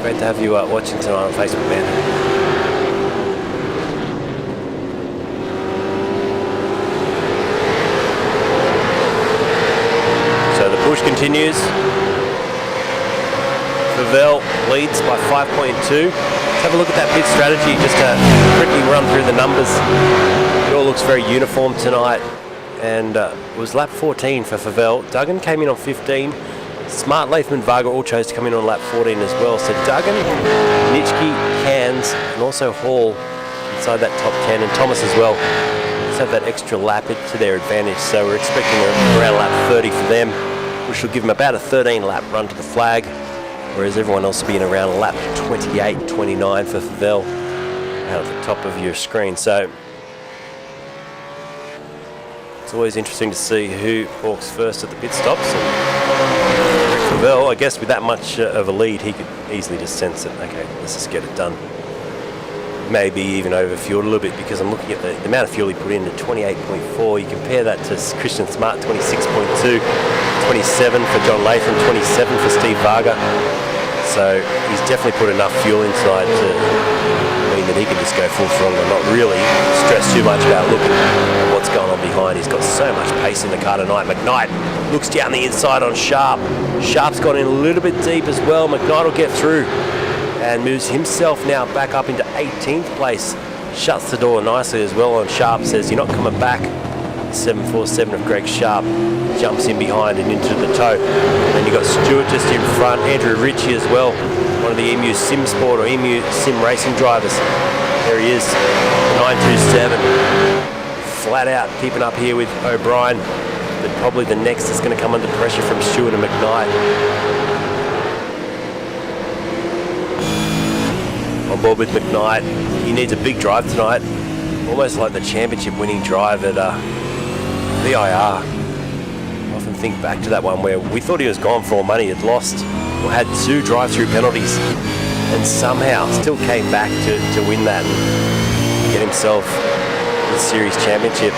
Great to have you watching tonight on Facebook, man. So the push continues. Favel leads by 5.2. Let's have a look at that pit strategy, just to quickly run through the numbers. It all looks very uniform tonight. And it was lap 14 for Favel. Duggan came in on 15. Smart, Latham and Varga all chose to come in on lap 14 as well. So Duggan, Nitschke, Cairns and also Hall inside that top 10, and Thomas as well. Just have that extra lap to their advantage. So we're expecting around lap 30 for them, which will give them about a 13 lap run to the flag, whereas everyone else will be in around lap 28, 29 for Favel out at the top of your screen. So it's always interesting to see who walks first at the pit stops. Favel, I guess with that much of a lead, he could easily just sense it. Okay, let's just get it done. Maybe even overfueled a little bit, because I'm looking at the amount of fuel he put in at 28.4. You compare that to Christian Smart, 26.2, 27 for John Latham, 27 for Steve Varga. So he's definitely put enough fuel inside to mean that he can just go full throttle and not really stress too much about looking at what's going on behind. He's got so much pace in the car tonight. McKnight looks down the inside on Sharp. Sharp's gone in a little bit deep as well. McKnight will get through and moves himself now back up into 18th place. Shuts the door nicely as well on Sharp, says you're not coming back. 747 of Greg Sharp jumps in behind and into the toe. And you've got Stewart just in front, Andrew Ritchie as well, one of the EMU Sim Sport or EMU Sim Racing drivers. There he is, 927. Flat out keeping up here with O'Brien, but probably the next is going to come under pressure from Stewart and McKnight. On board with McKnight. He needs a big drive tonight, almost like the championship winning drive at VIR. I often think back to that one where we thought he was gone for all money. He'd lost or had 2 drive-through penalties and somehow still came back to win that and get himself the series championship.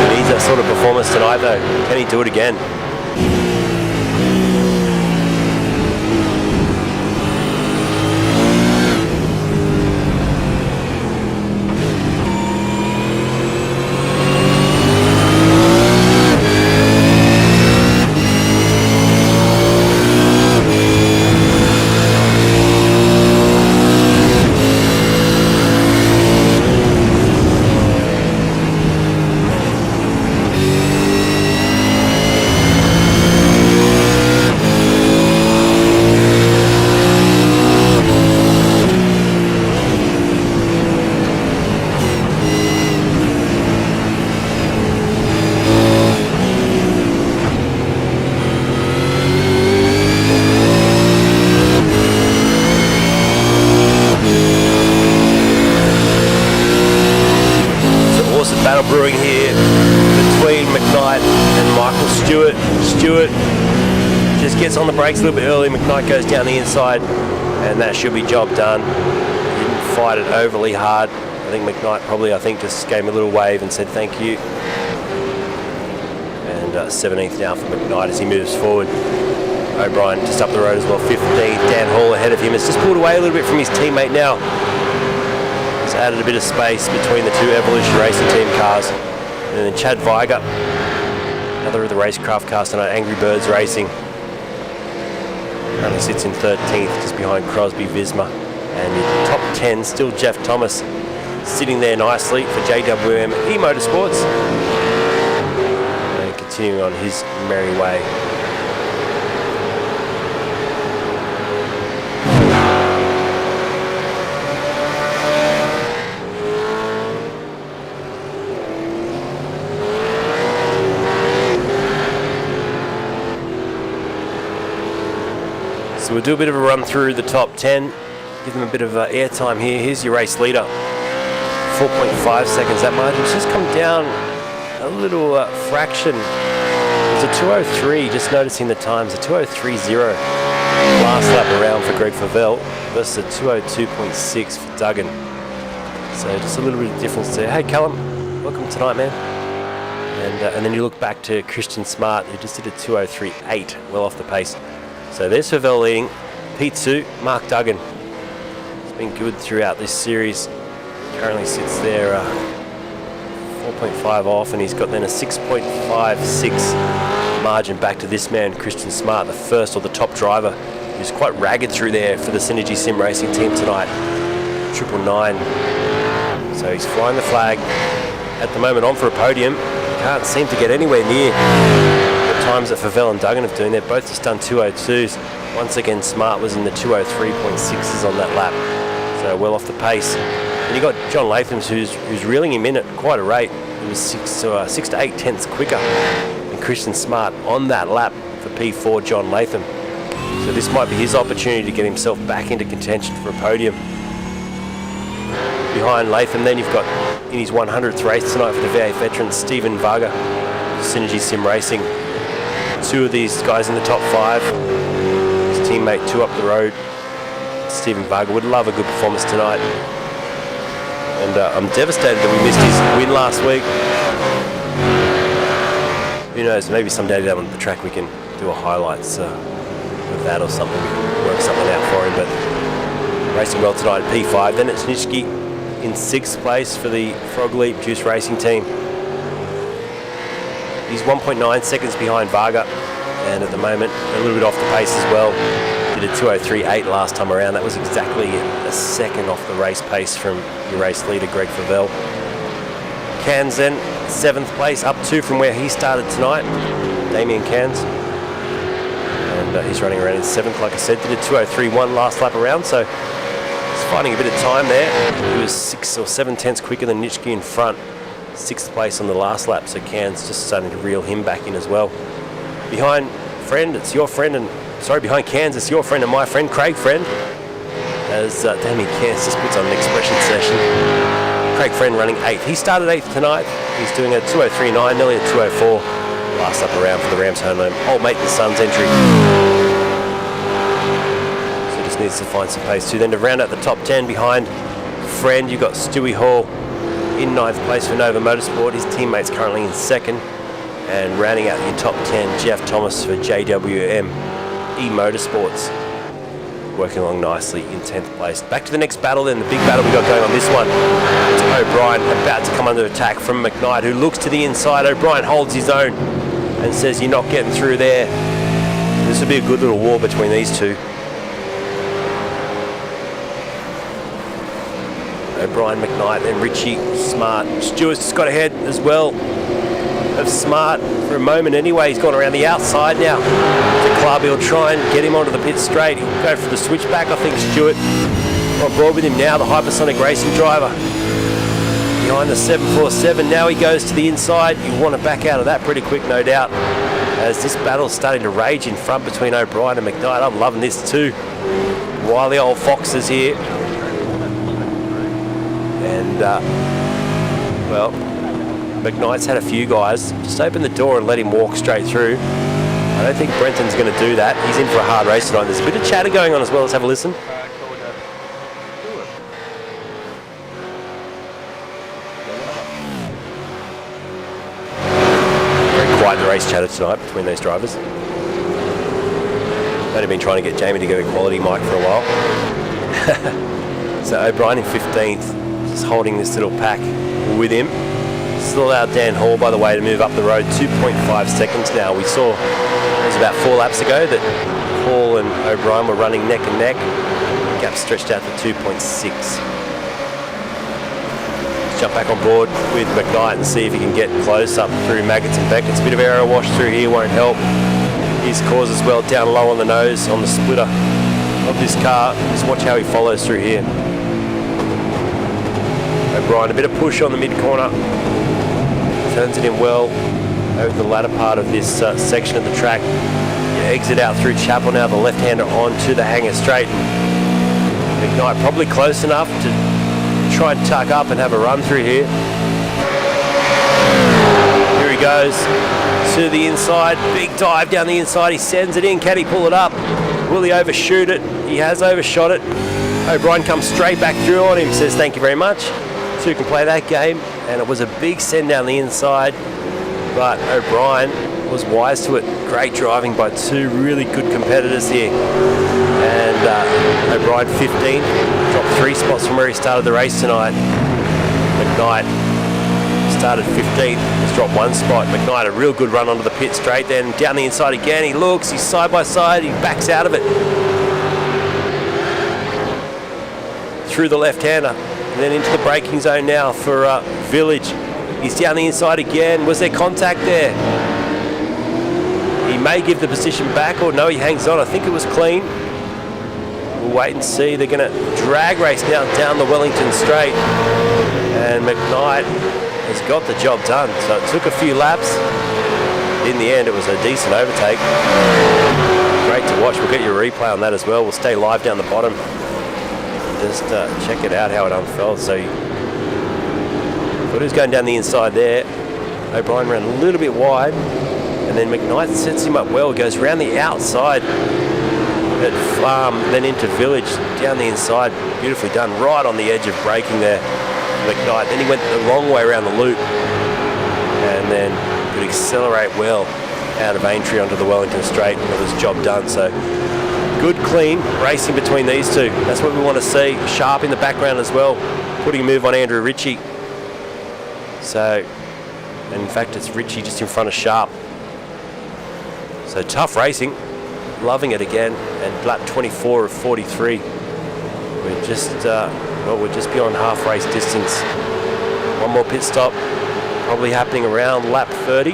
He needs that sort of performance tonight though. Can he do it again? Battle brewing here between McKnight and Michael Stewart. Stewart just gets on the brakes a little bit early. McKnight goes down the inside and that should be job done. He didn't fight it overly hard. I think McKnight probably, just gave him a little wave and said thank you. And 17th now for McKnight as he moves forward. O'Brien just up the road as well, 15th. Dan Hall ahead of him. Has just pulled away a little bit from his teammate now. He's added a bit of space between the two Evolution Racing Team cars. And then Chad Weiger, another of the racecraft cars tonight, Angry Birds Racing. Currently sits in 13th, just behind Crosby Visma. And in top 10, still Jeff Thomas, sitting there nicely for JWM eMotorsports. And continuing on his merry way. So we'll do a bit of a run through the top 10, give them a bit of airtime here. Here's your race leader, 4.5 seconds. That margin's just come down a little fraction. There's a 2:03, just noticing the times, a 2:03.0 last lap around for Greg Favell versus a 2:02.6 for Duggan. So just a little bit of difference there. Hey Callum, welcome tonight, man. And then you look back to Christian Smart, who just did a 2:03.8, well off the pace. So there's Favell leading, P2, Mark Duggan. He's been good throughout this series. Currently sits there 4.5 off, and he's got then a 6.56 margin back to this man, Christian Smart, the first or the top driver, who's quite ragged through there for the Synergy Sim Racing Team tonight, 999. So he's flying the flag at the moment, on for a podium. Can't seem to get anywhere near times that Favell and Duggan have done. They've both just done 2:02s. Once again, Smart was in the 2:03.6s on that lap, so well off the pace. And you got John Latham, who's reeling him in at quite a rate. He was 6 to 8 tenths quicker than Christian Smart on that lap for P4 John Latham. So this might be his opportunity to get himself back into contention for a podium. Behind Latham, then you've got in his 100th race tonight for the V8 veteran Stephen Varga, Synergy Sim Racing. Two of these guys in the top 5. His teammate 2 up the road, Stephen Varga, would love a good performance tonight. And I'm devastated that we missed his win last week. Who knows, maybe someday down on the track we can do a highlights of that or something. We can work something out for him. But racing well tonight at P5. Then it's Nitschke in 6th place for the Frog Leap Juice Racing Team. He's 1.9 seconds behind Varga, and at the moment a little bit off the pace as well. Did a 2:03.8 last time around. That was exactly a second off the race pace from your race leader Greg Favell. Cairns then 7th place, up 2 from where he started tonight, Damien Cairns. And he's running around in 7th, like I said. Did a 2:03.1 last lap around, so he's finding a bit of time there. He was 6 or 7 tenths quicker than Nitschke in front. 6th place on the last lap, so Cairns just starting to reel him back in as well. Behind behind Cairns, it's your friend and my friend, Craig Friend, as Damien Cairns just puts on an expression session. Craig Friend running 8th. He started 8th tonight. He's doing a 2:03.9, nearly a 2:04 last up around for the Rams home old mate and son's entry. So just needs to find some pace too. Then to round out the top 10 behind Friend, you've got Stewie Hall in 9th place for Nova Motorsport. His teammate's currently in 2nd. And rounding out your top 10, Jeff Thomas for JWM eMotorsports, working along nicely in 10th place. Back to the next battle then, the big battle we got going on this one. It's O'Brien about to come under attack from McKnight, who looks to the inside. O'Brien holds his own and says, "You're not getting through there." This will be a good little war between these two. O'Brien, McKnight, then Richie, Smart. Stewart's just got ahead as well of Smart for a moment anyway. He's gone around the outside now. The club, he'll try and get him onto the pit straight. He'll go for the switchback, I think. Stewart on board with him now, the Hypersonic Racing driver. Behind the 747, now he goes to the inside. You want to back out of that pretty quick, no doubt, as this battle's starting to rage in front between O'Brien and McKnight. I'm loving this too. Wily old foxes here. And, well, McKnight's had a few guys. Just open the door and let him walk straight through. I don't think Brenton's going to do that. He's in for a hard race tonight. There's a bit of chatter going on as well. Let's have a listen. Very quiet the race chatter tonight between those drivers. Only been trying to get Jamie to get a quality mic for a while. So O'Brien in 15th, just holding this little pack with him. Still allowed Dan Hall, by the way, to move up the road 2.5 seconds now. We saw it was about 4 laps ago that Hall and O'Brien were running neck and neck. Gap stretched out to 2.6. Let's jump back on board with McKnight and see if he can get close up through Maggots and Beckett's. A bit of aero wash through here won't help. His cause as well, down low on the nose on the splitter of this car. Just watch how he follows through here. O'Brien, a bit of push on the mid-corner. Turns it in well over the latter part of this section of the track. You exit out through Chapel now, the left-hander onto the hanger straight. McKnight probably close enough to try and tuck up and have a run through here. Here he goes to the inside, big dive down the inside, he sends it in, can he pull it up? Will he overshoot it? He has overshot it. O'Brien comes straight back through on him, says thank you very much. Two can play that game, and it was a big send down the inside, but O'Brien was wise to it. Great driving by two really good competitors here. And O'Brien 15, dropped 3 spots from where he started the race tonight. McKnight started 15th, has dropped 1 spot. McKnight a real good run onto the pit straight, then down the inside again, he looks, he's side by side, he backs out of it. Through the left-hander, and then into the braking zone now for Village. He's down the inside again, was there contact there? He may give the position back, or no, he hangs on, I think it was clean. We'll wait and see. They're going to drag race now down the Wellington straight, and McKnight has got the job done. So it took a few laps. In the end, it was a decent overtake. Great to watch. We'll get you a replay on that as well. We'll stay live down the bottom. Just check it out how it unfurled. So who's going down the inside there. O'Brien ran a little bit wide, and then McKnight sets him up well. Goes around the outside at Farm, then into Village, down the inside. Beautifully done, right on the edge of braking there, McKnight. Then he went the long way around the loop, and then could accelerate well out of Aintree onto the Wellington straight, and it was job done. So good, clean racing between these two. That's what we want to see. Sharp in the background as well, putting a move on Andrew Ritchie. So, and in fact, it's Ritchie just in front of Sharp. So tough racing, loving it again. And lap 24 of 43. We're just, we're just beyond half race distance. One more pit stop, probably happening around lap 30.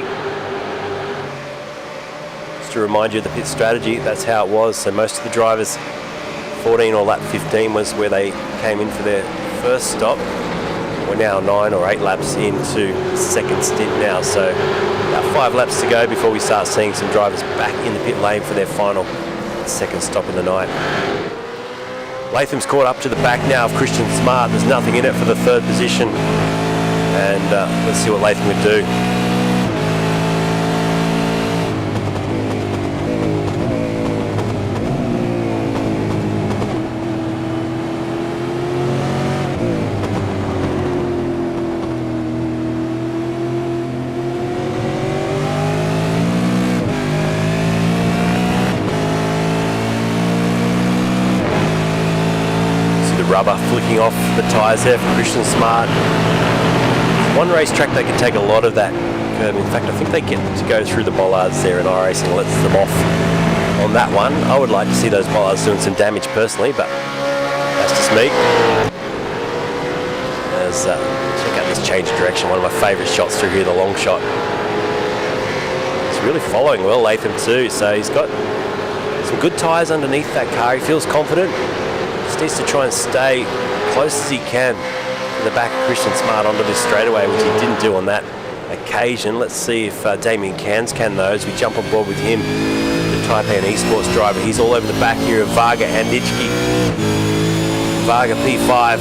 Just to remind you of the pit strategy, that's how it was. So most of the drivers, 14 or lap 15 was where they came in for their first stop. We're now 9 or 8 laps into second stint now, so about 5 laps to go before we start seeing some drivers back in the pit lane for their final second stop of the night. Latham's caught up to the back now of Christian Smart. There's nothing in it for the 3rd position, and let's see what Latham would do. Rubber flicking off the tyres there for Christian Smart. One racetrack they can take a lot of that curb. In fact, I think they get to go through the bollards there, and iracing lets them off on that one. I would like to see those bollards doing some damage personally, but that's just me. As check out this change of direction, one of my favourite shots through here, the long shot. He's really following well, Latham too, so he's got some good tyres underneath that car. He feels confident. Just needs to try and stay close as he can to the back of Christian Smart onto this straightaway, which he didn't do on that occasion. Let's see if Damien Cairns can though, as we jump on board with him, the Taipan Esports driver. He's all over the back here of Varga and Nitschke. Varga P5.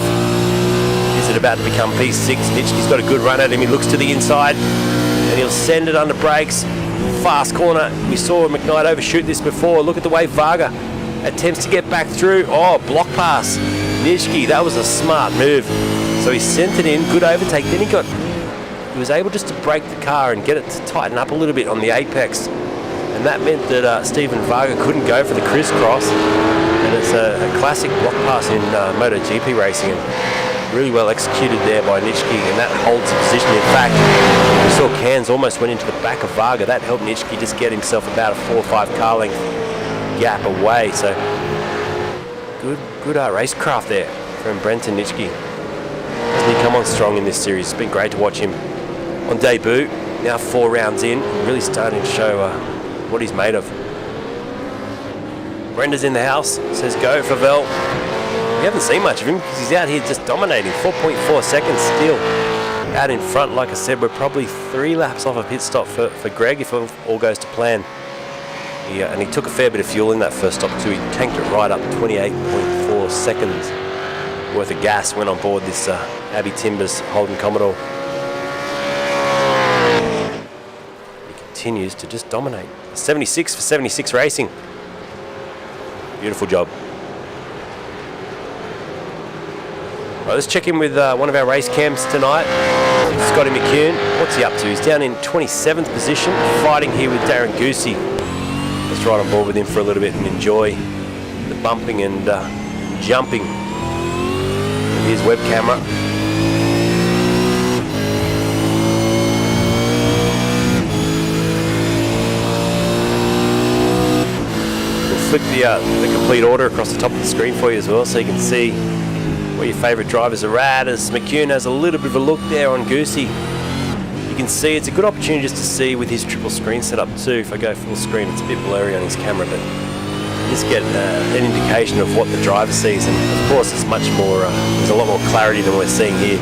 Is it about to become P6? Nitschke's got a good run at him. He looks to the inside and he'll send it under brakes. Fast corner. We saw McKnight overshoot this before. Look at the way Varga attempts to get back through. Oh, block pass. Nitschke, that was a smart move. So he sent it in, good overtake. Then he was able just to brake the car and get it to tighten up a little bit on the apex. and that meant that Steven Varga couldn't go for the crisscross, and it's a classic block pass in MotoGP racing, and really well executed there by Nitschke, and that holds the position. In fact, we saw Cairns almost went into the back of Varga. That helped Nitschke just get himself about a 4 or 5 car length gap away. So good racecraft there from Brenton Nitschke. Hasn't he come on strong in this series? It's been great to watch him on debut. Now 4 rounds in, really starting to show what he's made of. Brenda's in the house, says go Favel. We haven't seen much of him because he's out here just dominating. 4.4 seconds still out in front. Like I said, we're probably 3 laps off a pit stop for Greg if all goes to plan. And he took a fair bit of fuel in that first stop too. He tanked it right up 28.4 seconds worth of gas went on board this Abbey Timbers Holden Commodore. He continues to just dominate. 76 for 76 Racing. Beautiful job. Right, let's check in with one of our race cams tonight. Scotty McCune. What's he up to? He's down in 27th position, fighting here with Darren Goosey. Let's ride on board with him for a little bit and enjoy the bumping and jumping with his web camera. We'll flick the complete order across the top of the screen for you as well, so you can see where your favourite drivers are at, as McCune has a little bit of a look there on Goosey. You can see it's a good opportunity just to see with his triple screen setup too. If I go full screen, it's a bit blurry on his camera, but you just get an indication of what the driver sees, and of course it's much more, there's a lot more clarity than we're seeing here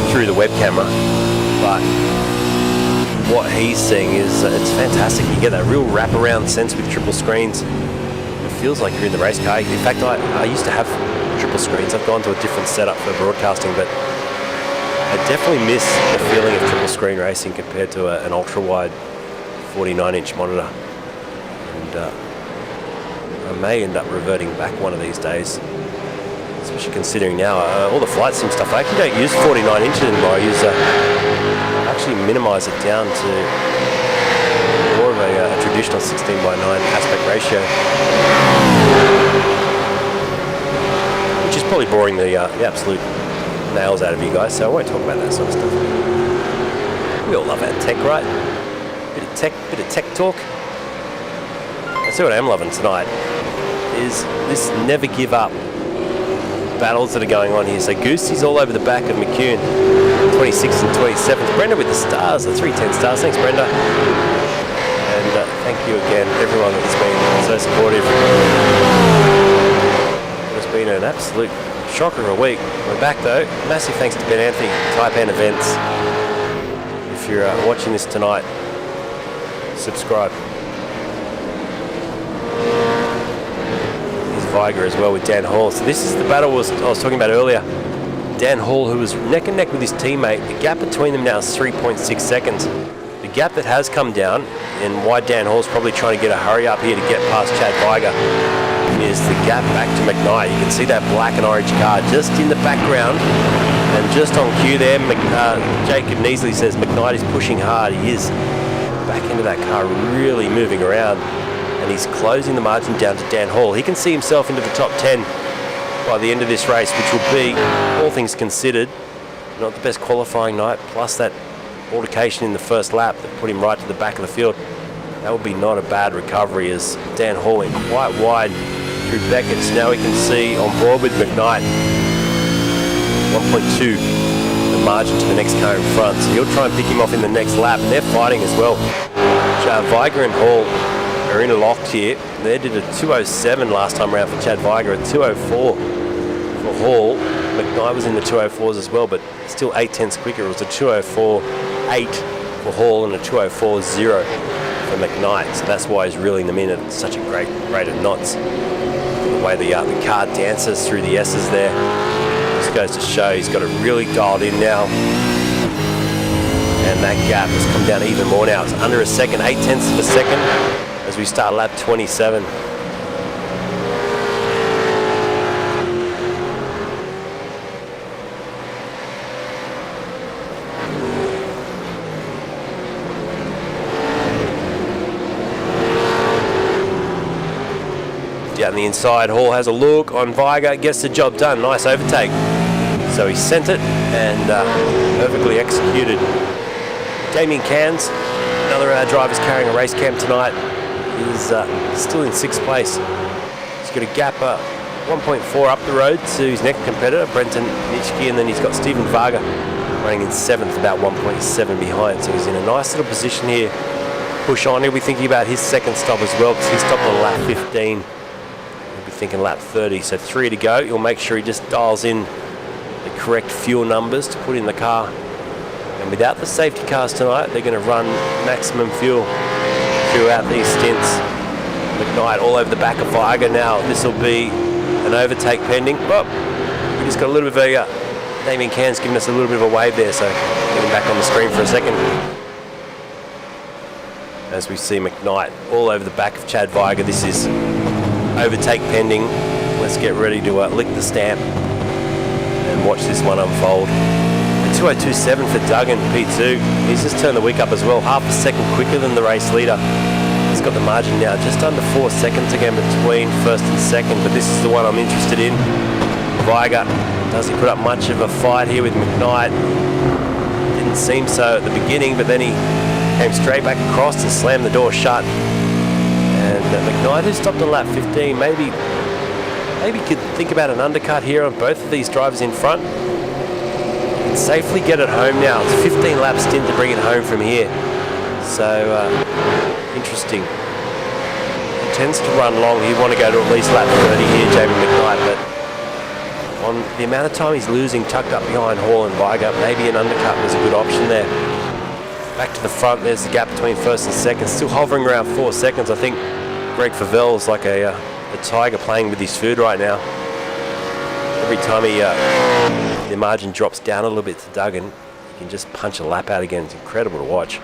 through the web camera, but what he's seeing is it's fantastic. You get that real wraparound sense with triple screens. It feels like you're in the race car. In fact, I used to have triple screens. I've gone to a different setup for broadcasting, but I definitely miss the feeling of triple screen racing compared to an ultra wide 49-inch monitor. And I may end up reverting back one of these days, especially considering now all the flight sim stuff. I actually don't use 49 inches anymore. I use actually minimize it down to more of a traditional 16:9 aspect ratio, which is probably boring the absolute nails out of you guys, so I won't talk about that sort of stuff. We all love our tech, right? Bit of tech talk. I see what I am loving tonight is this never give up battles that are going on here. So Goosey's all over the back of McCune, 26th and 27th. Brenda with the stars, the 310 stars. Thanks, Brenda. And thank you again, everyone that's been so supportive. It's been an absolute shocker of a week. We're back though. Massive thanks to Ben Anthony, Taipan Events. If you're watching this tonight, subscribe. Here's Viger as well with Dan Hall. So this is the battle I was talking about earlier. Dan Hall, who was neck and neck with his teammate. The gap between them now is 3.6 seconds. The gap that has come down, and why Dan Hall's probably trying to get a hurry up here to get past Chad Viger, is the gap back to McKnight. You can see that black and orange car just in the background, and just on cue there, Jacob Neasley says McKnight is pushing hard. He is back into that car, really moving around, and he's closing the margin down to Dan Hall. He can see himself into the top 10 by the end of this race, which will be, all things considered, not the best qualifying night, plus that altercation in the first lap that put him right to the back of the field. That would be not a bad recovery, as Dan Hall went quite wide through Beckett's. Now we can see on board with McKnight, 1.2 the margin to the next car in front, so he'll try and pick him off in the next lap, and they're fighting as well. Viger and Hall are interlocked here. They did a 2:07 last time around for Chad Viger, a 2:04 for Hall. McKnight was in the 2:04s as well, but still 8/10 quicker. It was a 2:04.8 for Hall and a 2:04.0 for McKnight, so that's why he's reeling them in at such a great rate of knots. The way the car dances through the S's there, just goes to show he's got it really dialed in now, and that gap has come down even more now. It's under a second, 8/10 of a second as we start lap 27. down the inside. Hall has a look on Viger, gets the job done. Nice overtake. So he sent it and perfectly executed. Damien Cairns, another of our drivers carrying a race cam tonight, is still in 6th place. He's got a gap 1.4 up the road to his next competitor, Brenton Nitschke, and then he's got Stephen Varga running in 7th, about 1.7 behind. So he's in a nice little position here. Push on. He'll be thinking about his second stop as well, because he stopped on lap 15. He'll be thinking lap 30, so 3 to go. He'll make sure he just dials in the correct fuel numbers to put in the car. And without the safety cars tonight, they're going to run maximum fuel throughout these stints. McKnight all over the back of Viger now. This will be an overtake pending. Well, we just got a little bit of a Damien Cairns giving us a little bit of a wave there, so getting back on the screen for a second. As we see McKnight all over the back of Chad Viger. This is overtake pending. Let's get ready to lick the stamp and watch this one unfold. 2:02.7 for Duggan, P2. He's just turned the wick up as well, half a second quicker than the race leader. He's got the margin now just under 4 seconds again between first and second, but this is the one I'm interested in. Viger, does he put up much of a fight here with McKnight? Didn't seem so at the beginning, but then he came straight back across and slammed the door shut. And McKnight, who stopped on lap 15, maybe could think about an undercut here on both of these drivers in front. He can safely get it home now. It's a 15 lap stint to bring it home from here. So interesting. He tends to run long. He'd want to go to at least lap 30 here, Jamie McKnight, but on the amount of time he's losing tucked up behind Hall and Viger, maybe an undercut was a good option there. Back to the front, there's the gap between first and second, still hovering around 4 seconds. I think Greg Favell's like a tiger playing with his food right now. Every time the margin drops down a little bit to Duggan, he can just punch a lap out again. It's incredible to watch.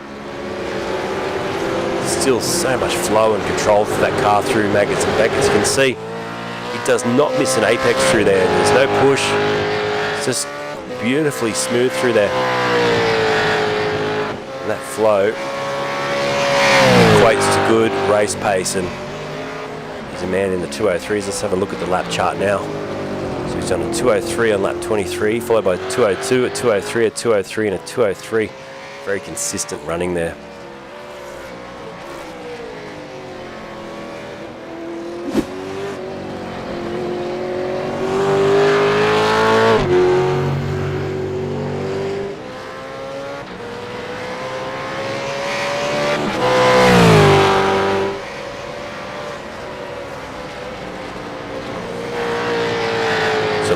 Still so much flow and control for that car through Maggots and Beckett's. You can see he does not miss an apex through there. There's no push. It's just beautifully smooth through there. And that flow equates to good race pace, and he's a man in the 203s. Let's have a look at the lap chart now. So he's done a 203 on lap 23, followed by a 202, a 203, a 203, and a 203. Very consistent running there.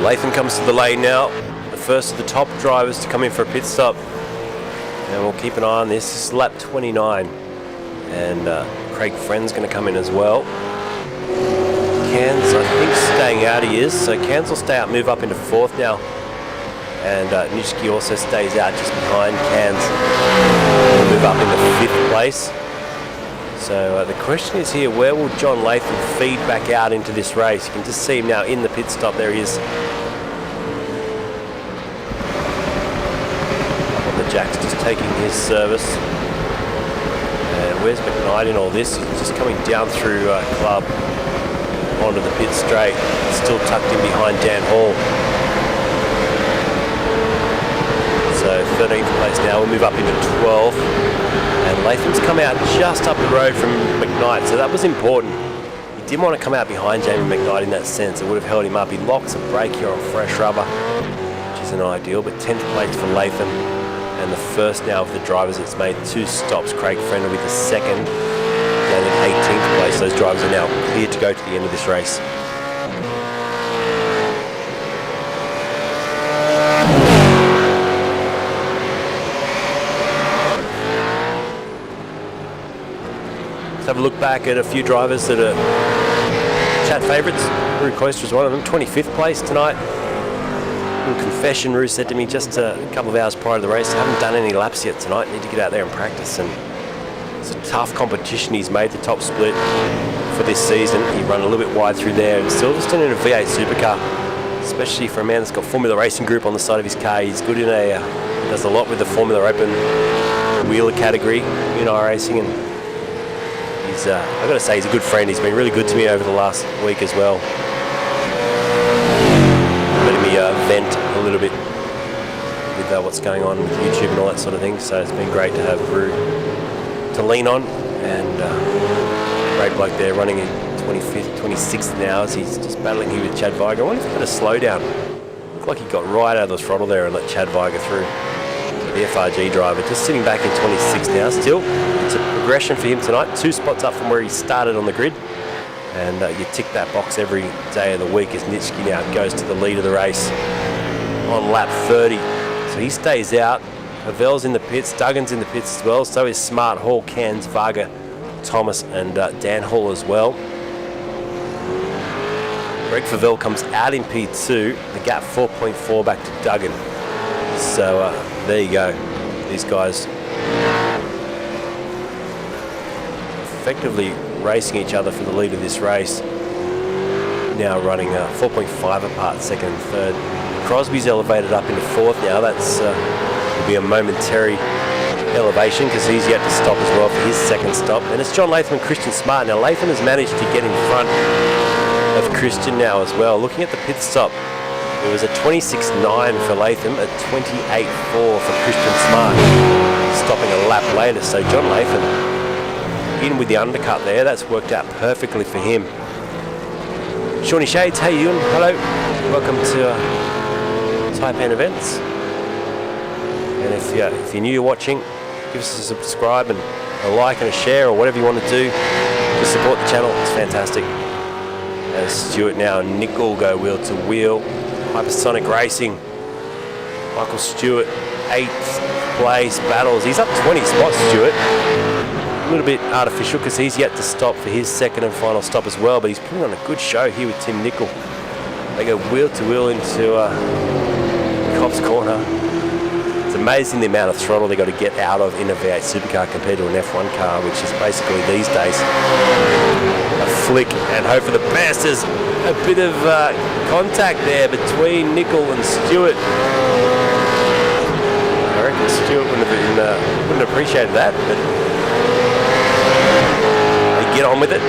Latham comes to the lane now, the first of the top drivers to come in for a pit stop, and we'll keep an eye on this. This is lap 29, and Craig Friend's going to come in as well. Cairns, I think, staying out he is, so Cairns will stay out, move up into 4th now, and Nitschke also stays out just behind Cairns, move up into 5th place. So the question is here, where will John Latham feed back out into this race? You can just see him now in the pit stop. There he is. Up on the jacks, just taking his service. And where's McKnight in all this? He's just coming down through Club onto the pit straight. Still tucked in behind Dan Hall. So 13th place now. We'll move up into 12th. And Latham's come out just up the road from McKnight, so that was important. He didn't want to come out behind Jamie McKnight in that sense. It would have held him up. He locks a brake here on fresh rubber, which isn't ideal, but 10th place for Latham. And the first now of the drivers that's made 2 stops. Craig Friend will be the second, down in 18th place. Those drivers are now cleared to go to the end of this race. Have a look back at a few drivers that are chat favourites. Rue Cloister is one of them, 25th place tonight. A little confession, Rue said to me just a couple of hours prior to the race, I haven't done any laps yet tonight, need to get out there and practice. And it's a tough competition. He's made the top split for this season. He ran a little bit wide through there. And Silverstone in a V8 Supercar, especially for a man that's got Formula Racing Group on the side of his car. He's good in does a lot with the Formula Open wheeler category in iracing, and I've got to say, he's a good friend. He's been really good to me over the last week as well. Letting me vent a little bit with what's going on with YouTube and all that sort of thing. So it's been great to have Brew to lean on, and great bloke there running in 25th, 26th now as he's just battling here with Chad Viger. I wonder if he got a slow down. Looked like he got right out of the throttle there and let Chad Viger through. So the FRG driver just sitting back in 26th now. Still, it's a progression for him tonight. 2 spots up from where he started on the grid. And you tick that box every day of the week as Nitschke now goes to the lead of the race on lap 30. So he stays out. Havel's in the pits, Duggan's in the pits as well. So is Smart, Hall, Cairns, Varga, Thomas, and Dan Hall as well. Greg Favell comes out in P2, the gap 4.4 back to Duggan. So there you go. These guys effectively racing each other for the lead of this race. Now running 4.5 apart, second and third. Crosby's elevated up into 4th now. That's will be a momentary elevation because he's yet to stop as well for his second stop. And it's John Latham and Christian Smart. Now Latham has managed to get in front of Christian now as well. Looking at the pit stop, it was a 26.9 for Latham, a 28.4 for Christian Smart, stopping a lap later. So John Latham in with the undercut there. That's worked out perfectly for him. Shawnee Shades, how you doing? Hello, welcome to Taipan Events. And if you're new to watching, give us a subscribe and a like and a share or whatever you want to do to support the channel. It's fantastic. As Stewart now and Nickel go wheel to wheel. Hypersonic Racing. Michael Stewart, 8th place battles. He's up 20 spots, Stewart. A little bit artificial because he's yet to stop for his second and final stop as well, but he's putting on a good show here with Tim Nickel. They go wheel to wheel into Cops Corner. It's amazing the amount of throttle they got to get out of in a V8 Supercar compared to an F1 car, which is basically these days a flick and hope for the best. There's a bit of contact there between Nickel and Stewart. I reckon Stewart wouldn't have appreciated that, but they get on with it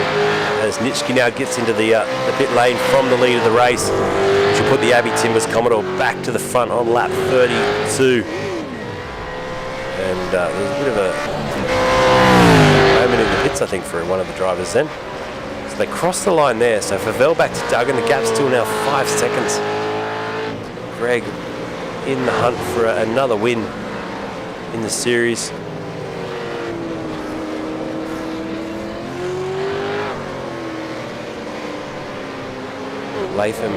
as Nitschke now gets into the pit lane from the lead of the race, which will put the Abbey Timbers Commodore back to the front on lap 32. And there's a bit of a moment in the pits, I think, for one of the drivers then. So they cross the line there. So Favell back to Duggan. The gap's still now 5 seconds. Greg in the hunt for another win in the series. Latham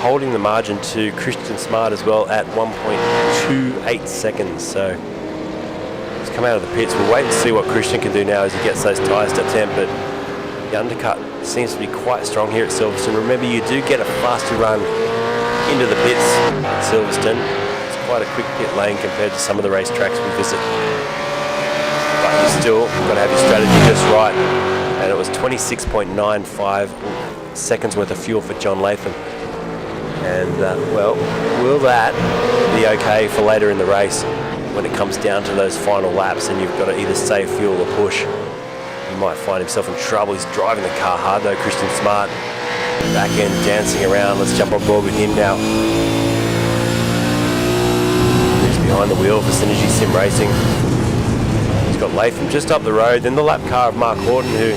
holding the margin to Christian Smart as well at 1.28 seconds. So he's come out of the pits. We'll wait and see what Christian can do now as he gets those tyres to temp. But the undercut seems to be quite strong here at Silverstone. Remember, you do get a faster run into the pits at Silverstone. It's quite a quick pit lane compared to some of the racetracks we visit. But you still got to have your strategy just right. And it was 26.95 seconds worth of fuel for John Latham. And well, will that be okay for later in the race when it comes down to those final laps and you've got to either save fuel or push? He might find himself in trouble. He's driving the car hard though, Christian Smart. Back end dancing around. Let's jump on board with him now. He's behind the wheel for Synergy Sim Racing. He's got Latham just up the road. Then the lap car of Mark Horton, who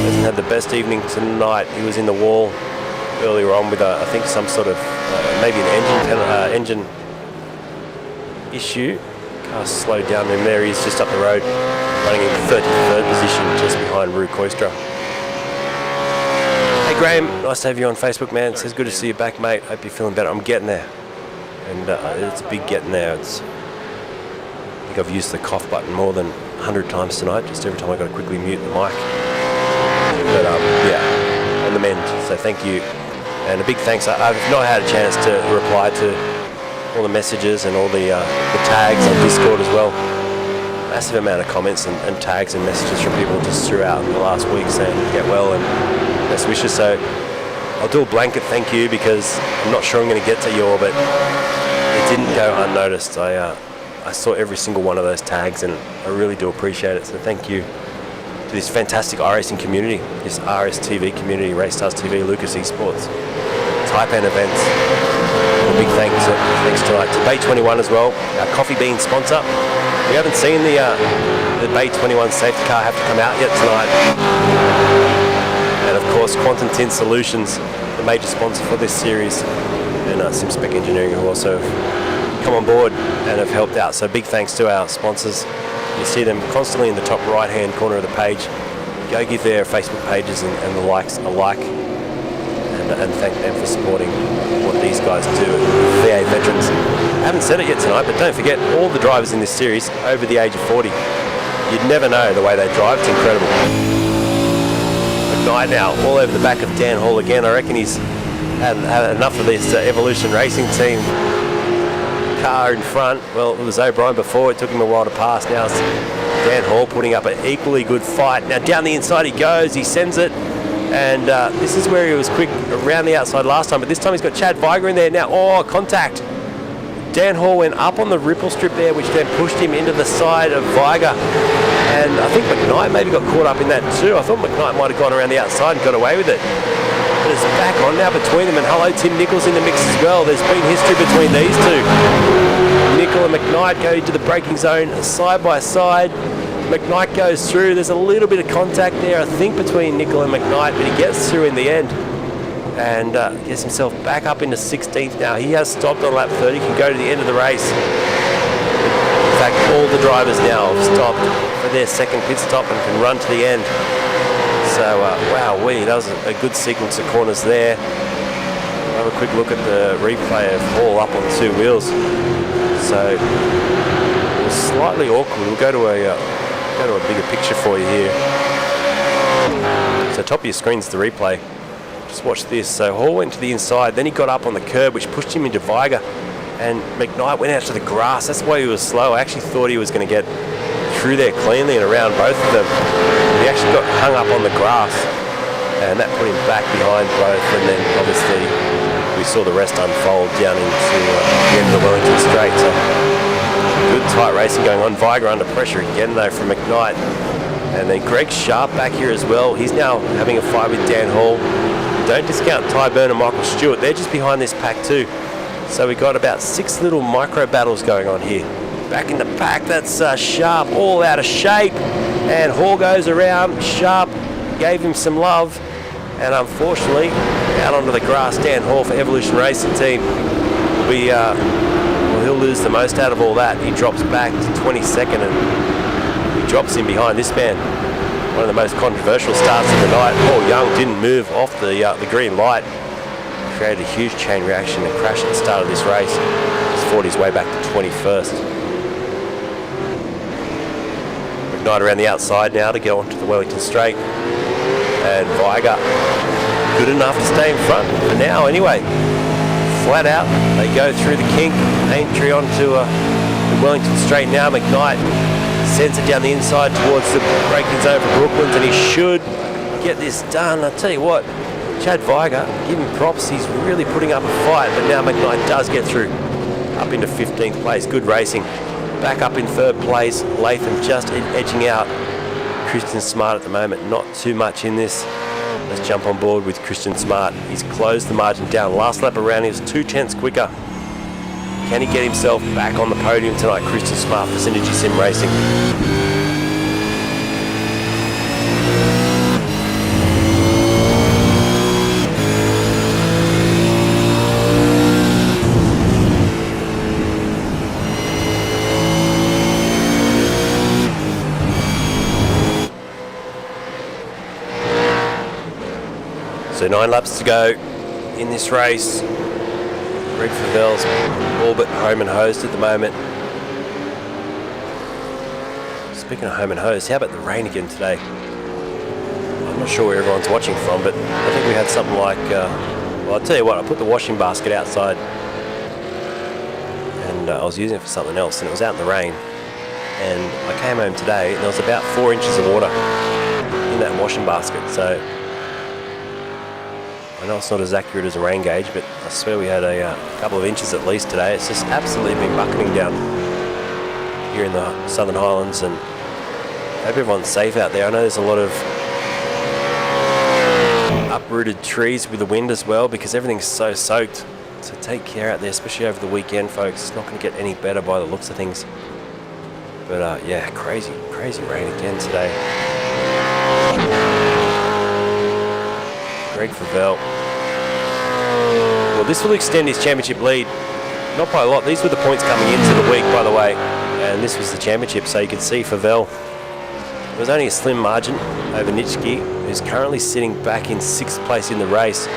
hasn't had the best evening tonight. He was in the wall earlier on with I think some sort of maybe an engine issue. Car slowed down, and there he is just up the road, running in 33rd position just behind Rue Koistra. Hey Graham, nice to have you on Facebook, man. It says good to see you back, mate. Hope you're feeling better. I'm getting there, and it's a big getting there. I think I've used the cough button more than 100 times tonight. Just every time I got to quickly mute the mic. But yeah, on the mend. So thank you, and a big thanks. I've not had a chance to reply to all the messages and all the tags on Discord as well. Massive amount of comments and tags and messages from people just throughout the last week saying get well and best wishes. So I'll do a blanket thank you because I'm not sure I'm going to get to you all, but it didn't go unnoticed. I saw every single one of those tags and I really do appreciate it. So thank you to this fantastic iRacing community, this RSTV community, Race Stars TV, Lucas Esports, Taipan Events. And a big thanks tonight to Bay 21 as well, our coffee bean sponsor. We haven't seen the Bay 21 safety car have to come out yet tonight. And of course, Quantum Tin Solutions, the major sponsor for this series, and SimSpec Engineering, who also have come on board and have helped out. So big thanks to our sponsors. You see them constantly in the top right-hand corner of the page. Go give their Facebook pages and the likes a like, and thank them for supporting what these guys do. V8 veterans. I haven't said it yet tonight, but don't forget, all the drivers in this series over the age of 40. You'd never know the way they drive. It's incredible. McKnight now all over the back of Dan Hall again. I reckon he's had enough of this Evolution Racing team car in front. Well, it was O'Brien before. It took him a while to pass. Now it's Dan Hall putting up an equally good fight. Now down the inside he goes. He sends it. And this is where he was quick around the outside last time. But this time he's got Chad Viger in there. Now, oh, contact. Dan Hall went up on the ripple strip there, which then pushed him into the side of Viger. And I think McKnight maybe got caught up in that too. I thought McKnight might have gone around the outside and got away with it. But it's back on now between them. And hello, Tim Nichols in the mix as well. There's been history between these two. Nicol and McKnight go into the braking zone side by side. McKnight goes through. There's a little bit of contact there, I think, between Nicol and McKnight, but he gets through in the end and gets himself back up into 16th now. He has stopped on lap 30, can go to the end of the race. In fact, all the drivers now have stopped for their second pit stop and can run to the end. So, wow-wee, that was a good sequence of corners there. Have a quick look at the replay of Hall up on two wheels. So, it was slightly awkward. We'll go to a bigger picture for you here. So top of your screen's the replay. Just watch this. So Hall went to the inside, then he got up on the curb, which pushed him into Viger, and McKnight went out to the grass. That's why he was slow. I actually thought he was going to get through there cleanly and around both of them. He actually got hung up on the grass, and that put him back behind both, and then obviously we saw the rest unfold down into the end of the Wellington Straight. So good tight racing going on. Viger under pressure again though from McKnight. And then Greg Sharp back here as well. He's now having a fight with Dan Hall. Don't discount Ty Byrne and Michael Stewart. They're just behind this pack too. So we got about 6 little micro battles going on here. Back in the pack, that's Sharp all out of shape. And Hall goes around. Sharp gave him some love. And unfortunately, out onto the grass, Dan Hall for Evolution Racing Team. He'll lose the most out of all that. He drops back to 22nd and he drops in behind this man. One of the most controversial starts of the night. Paul Young didn't move off the green light. Created a huge chain reaction and crash at the start of this race. He's fought his way back to 21st. McKnight around the outside now to go onto the Wellington Straight. And Viger good enough to stay in front for now anyway. Flat out, they go through the kink, entry onto the Wellington Straight now. McKnight sends it down the inside towards the braking zone for Brooklands, and he should get this done. I'll tell you what, Chad Viger, give him props, he's really putting up a fight, but now McKnight does get through up into 15th place. Good racing. Back up in 3rd place, Latham just edging out Christian Smart at the moment. Not too much in this. Let's jump on board with Christian Smart. He's closed the margin down. Last lap around, he was 2/10 quicker. Can he get himself back on the podium tonight, Christian Smart, for Synergy Sim Racing? So 9 laps to go in this race. Greg Favell's all but home and hosed at the moment. Speaking of home and hosed, how about the rain again today? I'm not sure where everyone's watching from, but I think we had something like, well, I'll tell you what, I put the washing basket outside and I was using it for something else, and it was out in the rain. And I came home today and there was about 4 inches of water in that washing basket. So I know it's not as accurate as a rain gauge, but I swear we had a couple of inches at least today. It's just absolutely been bucketing down here in the Southern Highlands, and Hope everyone's safe out there. I know there's a lot of uprooted trees with the wind as well because everything's so soaked. So take care out there, especially over the weekend, folks. It's not going to get any better by the looks of things. But yeah, crazy rain again today. Greg Favell. Well, this will extend his championship lead. Not by a lot. These were the points coming into the week, by the way. And this was the championship, so you can see Favell. There was only a slim margin over Nitschke, who's currently sitting back in 6th place in the race.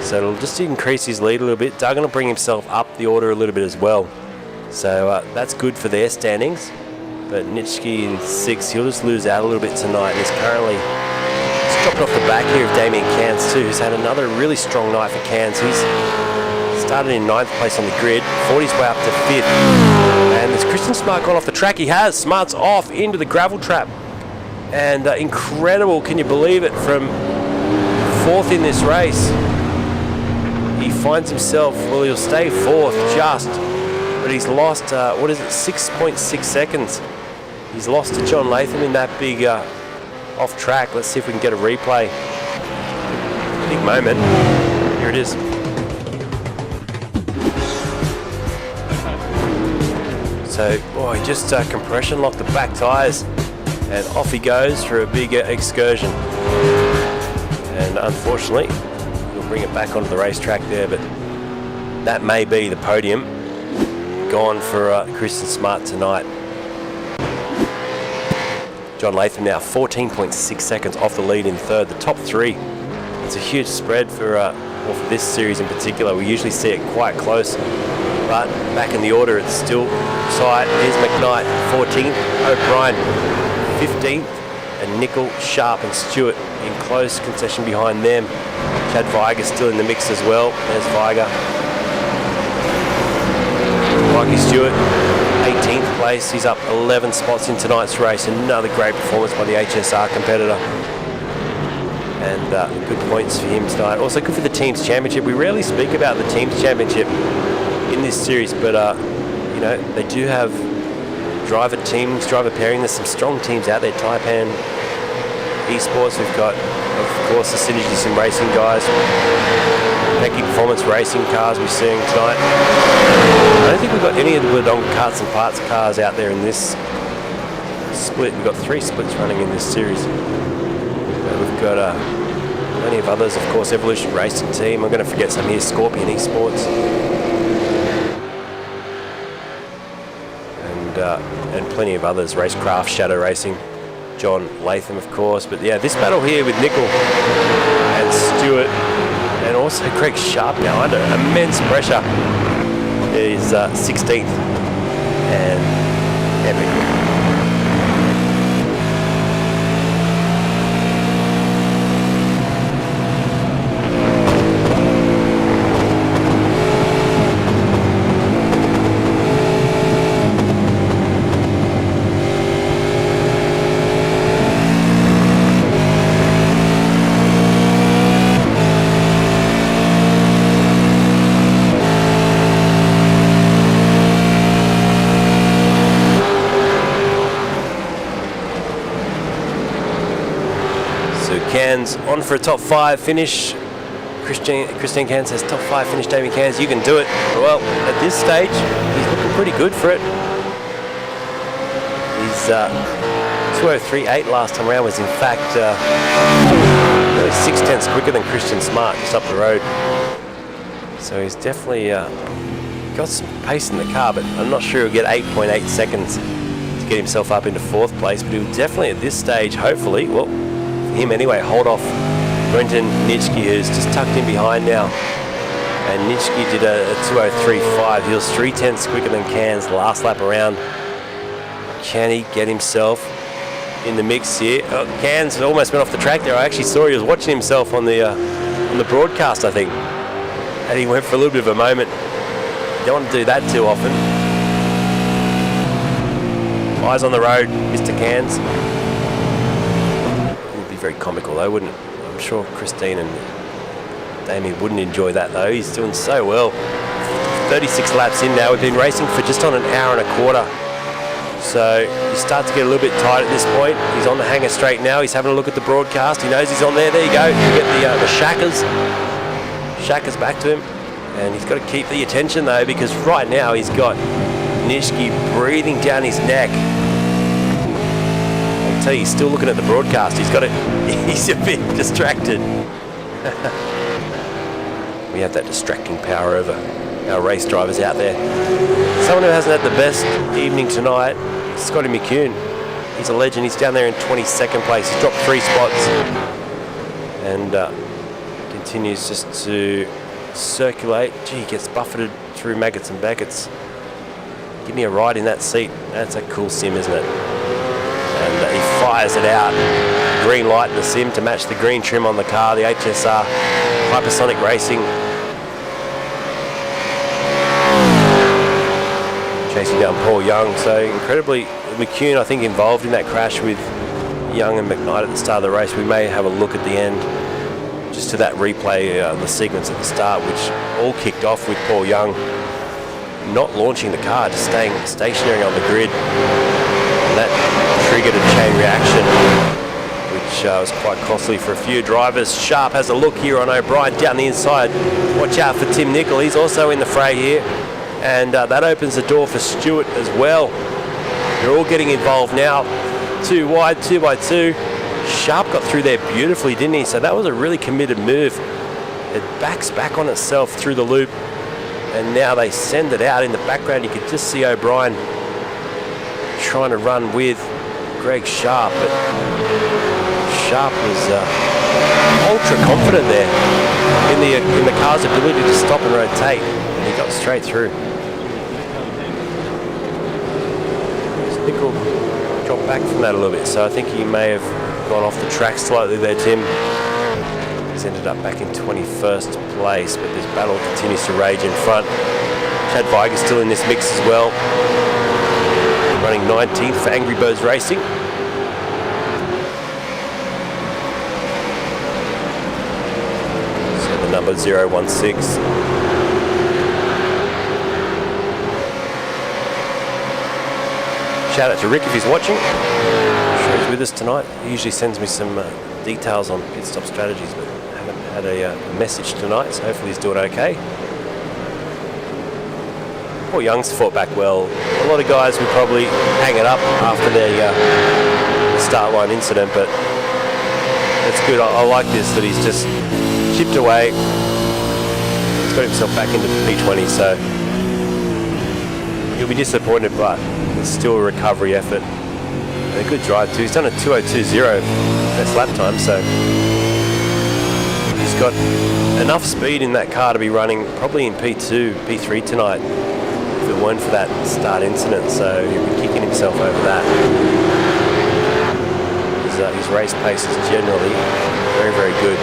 So it'll just increase his lead a little bit. Duggan will bring himself up the order a little bit as well. So that's good for their standings. But Nitschke in 6th, he'll just lose out a little bit tonight. He's currently dropping off the back here of Damien Cairns too, who's had another really strong night for Cairns. He's started in 9th place on the grid, fought his way up to 5th. And has Christian Smart gone off the track? He has. Smart's off into the gravel trap. And incredible, can you believe it, from 4th in this race. He finds himself, well, he'll stay 4th just, but he's lost, 6.6 seconds. He's lost to John Latham in that big off track. Let's see if we can get a replay. Big moment. Here it is. So, boy, he just compression locked the back tyres and off he goes for a big excursion. And unfortunately, he'll bring it back onto the racetrack there, but that may be the podium gone for Christian Smart tonight. John Latham now 14.6 seconds off the lead in 3rd. The top 3. It's a huge spread for this series in particular. We usually see it quite close, but back in the order it's still tight. Here's McKnight 14th, O'Brien 15th, and Nickel, Sharp and Stewart in close concession behind them. Chad Weiger still in the mix as well. There's Weiger. Mikey Stewart, 18th place. He's up 11 spots in tonight's race. Another great performance by the HSR competitor. And good points for him tonight. Also good for the Teams Championship. We rarely speak about the Teams Championship in this series, but you know, they do have driver teams, driver pairing. There's some strong teams out there. Taipan Esports, we've got, of course, the Synergy Sim Racing guys. Becky Performance Racing cars we're seeing tonight. I don't think we've got any of the Wodonga Carts and Parts cars out there in this split. We've got 3 splits running in this series. We've got plenty of others, of course, Evolution Racing Team. I'm going to forget some here, Scorpion Esports. And plenty of others, Racecraft, Shadow Racing, John Latham, of course. But yeah, this battle here with Nickel and Stewart, and also Craig Sharp now under immense pressure, is 16th and epic. Cairns on for a top 5 finish. Christine Cairns says top 5 finish. Damien Cairns, you can do it. Well, at this stage, he's looking pretty good for it. He's 2:03.8 last time around, was in fact really 6/10 quicker than Christian Smart just up the road. So he's definitely got some pace in the car, but I'm not sure he'll get 8.8 seconds to get himself up into 4th place. But he'll definitely at this stage, hopefully, well, him anyway, hold off Brenton Nitschke, who's just tucked in behind now. And Nitschke did a 2:03.5. He was 3/10 quicker than Cairns last lap around. Can he get himself in the mix here? Oh, Cairns almost went off the track there. I actually saw he was watching himself on the broadcast, I think. And he went for a little bit of a moment. You don't want to do that too often. Eyes on the road, Mr. Cairns. Very comical though, wouldn't it? I'm sure Christine and Damien wouldn't enjoy that though. He's doing so well. 36 laps in now. We've been racing for just on an hour and a quarter. So you start to get a little bit tight at this point. He's on the hanger straight now. He's having a look at the broadcast. He knows he's on there. There you go. You get the shackers. Shackers back to him. And he's got to keep the attention though, because right now he's got Nishiki breathing down his neck. I'll tell you, he's still looking at the broadcast. He's got it. He's a bit distracted. We have that distracting power over our race drivers out there. Someone who hasn't had the best evening tonight, Scotty McCune. He's a legend. He's down there in 22nd place. He's dropped 3 spots and continues just to circulate. Gee, he gets buffeted through Maggots and Baggots. Give me a ride in that seat. That's a cool sim, isn't it? And he fires it out. Green light in the sim to match the green trim on the car, the HSR Hypersonic Racing. Chasing down Paul Young. So incredibly, McCune, I think, involved in that crash with Young and McKnight at the start of the race. We may have a look at the end, just to that replay, the sequence at the start, which all kicked off with Paul Young not launching the car, just staying stationary on the grid. And that triggered a chain reaction, which was quite costly for a few drivers. Sharp has a look here on O'Brien down the inside. Watch out for Tim Nicol. He's also in the fray here. And that opens the door for Stewart as well. They're all getting involved now. 2 wide, 2 by 2. Sharp got through there beautifully, didn't he? So that was a really committed move. It backs back on itself through the loop. And now they send it out in the background. You could just see O'Brien trying to run with Greg Sharp. But Sharp was ultra confident there in the car's ability to stop and rotate. And he got straight through. Nicol dropped back from that a little bit, so I think he may have gone off the track slightly there, Tim. He's ended up back in 21st place, but this battle continues to rage in front. Chad Weiger's still in this mix as well, running 19th for Angry Birds Racing. So the number 016. Shout out to Rick if he's watching. I'm sure he's with us tonight. He usually sends me some details on pit stop strategies, but I haven't had a message tonight, so hopefully he's doing okay. Paul Young's fought back well. A lot of guys would probably hang it up after the start line incident, but it's good. I like this, that he's just chipped away. He's got himself back into P20, so he'll be disappointed, but it's still a recovery effort. And a good drive too. He's done a 2:02.0 best lap time, so he's got enough speed in that car to be running probably in P2, P3 tonight if it weren't for that start incident. So he'll be kicking himself over that. His race pace is generally very, very good.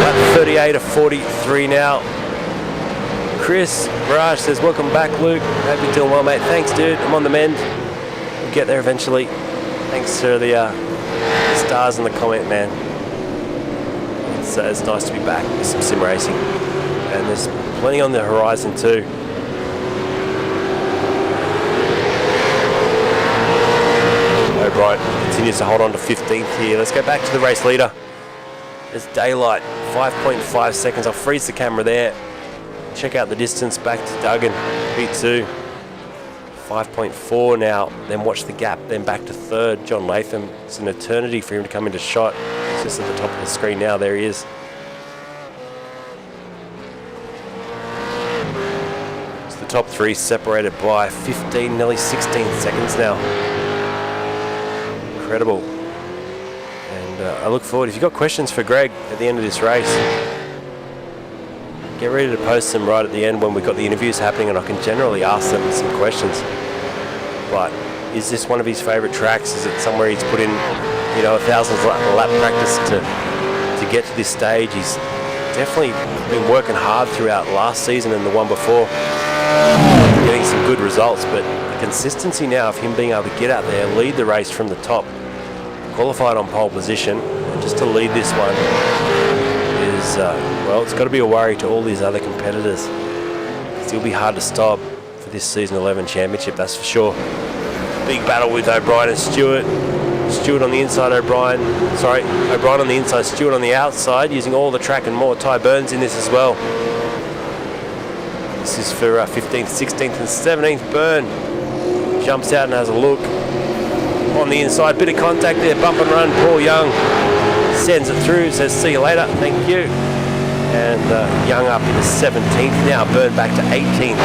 Lap 38 of 43 now. Chris Barrage says, welcome back, Luke. Hope you're doing well, mate. Thanks, dude. I'm on the mend. We'll get there eventually. Thanks for the stars in the comment, man. It's nice to be back with some sim racing. And there's plenty on the horizon too. O'Brien continues to hold on to 15th here. Let's go back to the race leader. There's daylight, 5.5 seconds. I'll freeze the camera there. Check out the distance back to Duggan, P2. 5.4 now, then watch the gap, then back to third. John Latham, it's an eternity for him to come into shot. He's just at the top of the screen now, there he is. So the top three separated by 15, nearly 16 seconds now. Incredible. And I look forward, if you've got questions for Greg at the end of this race, get ready to post them right at the end when we've got the interviews happening, and I can generally ask them some questions. But is this one of his favourite tracks? Is it somewhere he's put in, 1,000 lap practice to get to this stage? He's definitely been working hard throughout last season and the one before, getting some good results. But the consistency now of him being able to get out there, lead the race from the top, qualified on pole position, and just to lead this one is, it's got to be a worry to all these other competitors. It'll be hard to stop for this season 11 championship, that's for sure. Big battle with O'Brien and Stewart. Stewart on the inside, O'Brien on the inside, Stewart on the outside, using all the track and more. Ty Burns in this as well. This is for 15th, 16th and 17th. Byrne jumps out and has a look on the inside. Bit of contact there, bump and run. Paul Young sends it through, says see you later, thank you. And Young up into 17th now, Byrne back to 18th.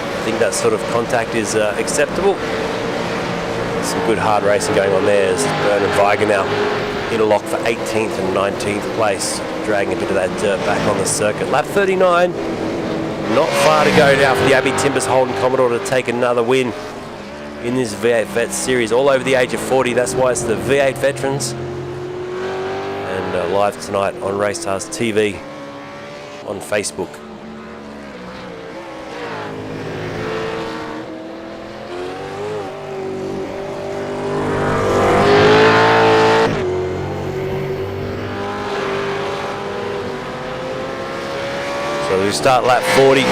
I think that sort of contact is acceptable. Some good hard racing going on there as Byrne and Weiger now in a lock for 18th and 19th place, dragging a bit of that dirt back on the circuit. Lap 39, not far to go now for the Abbey Timbers Holden Commodore to take another win in this V8 Vets series, all over the age of 40. That's why it's the V8 Veterans. And live tonight on Racestars TV on Facebook. So we start lap 40.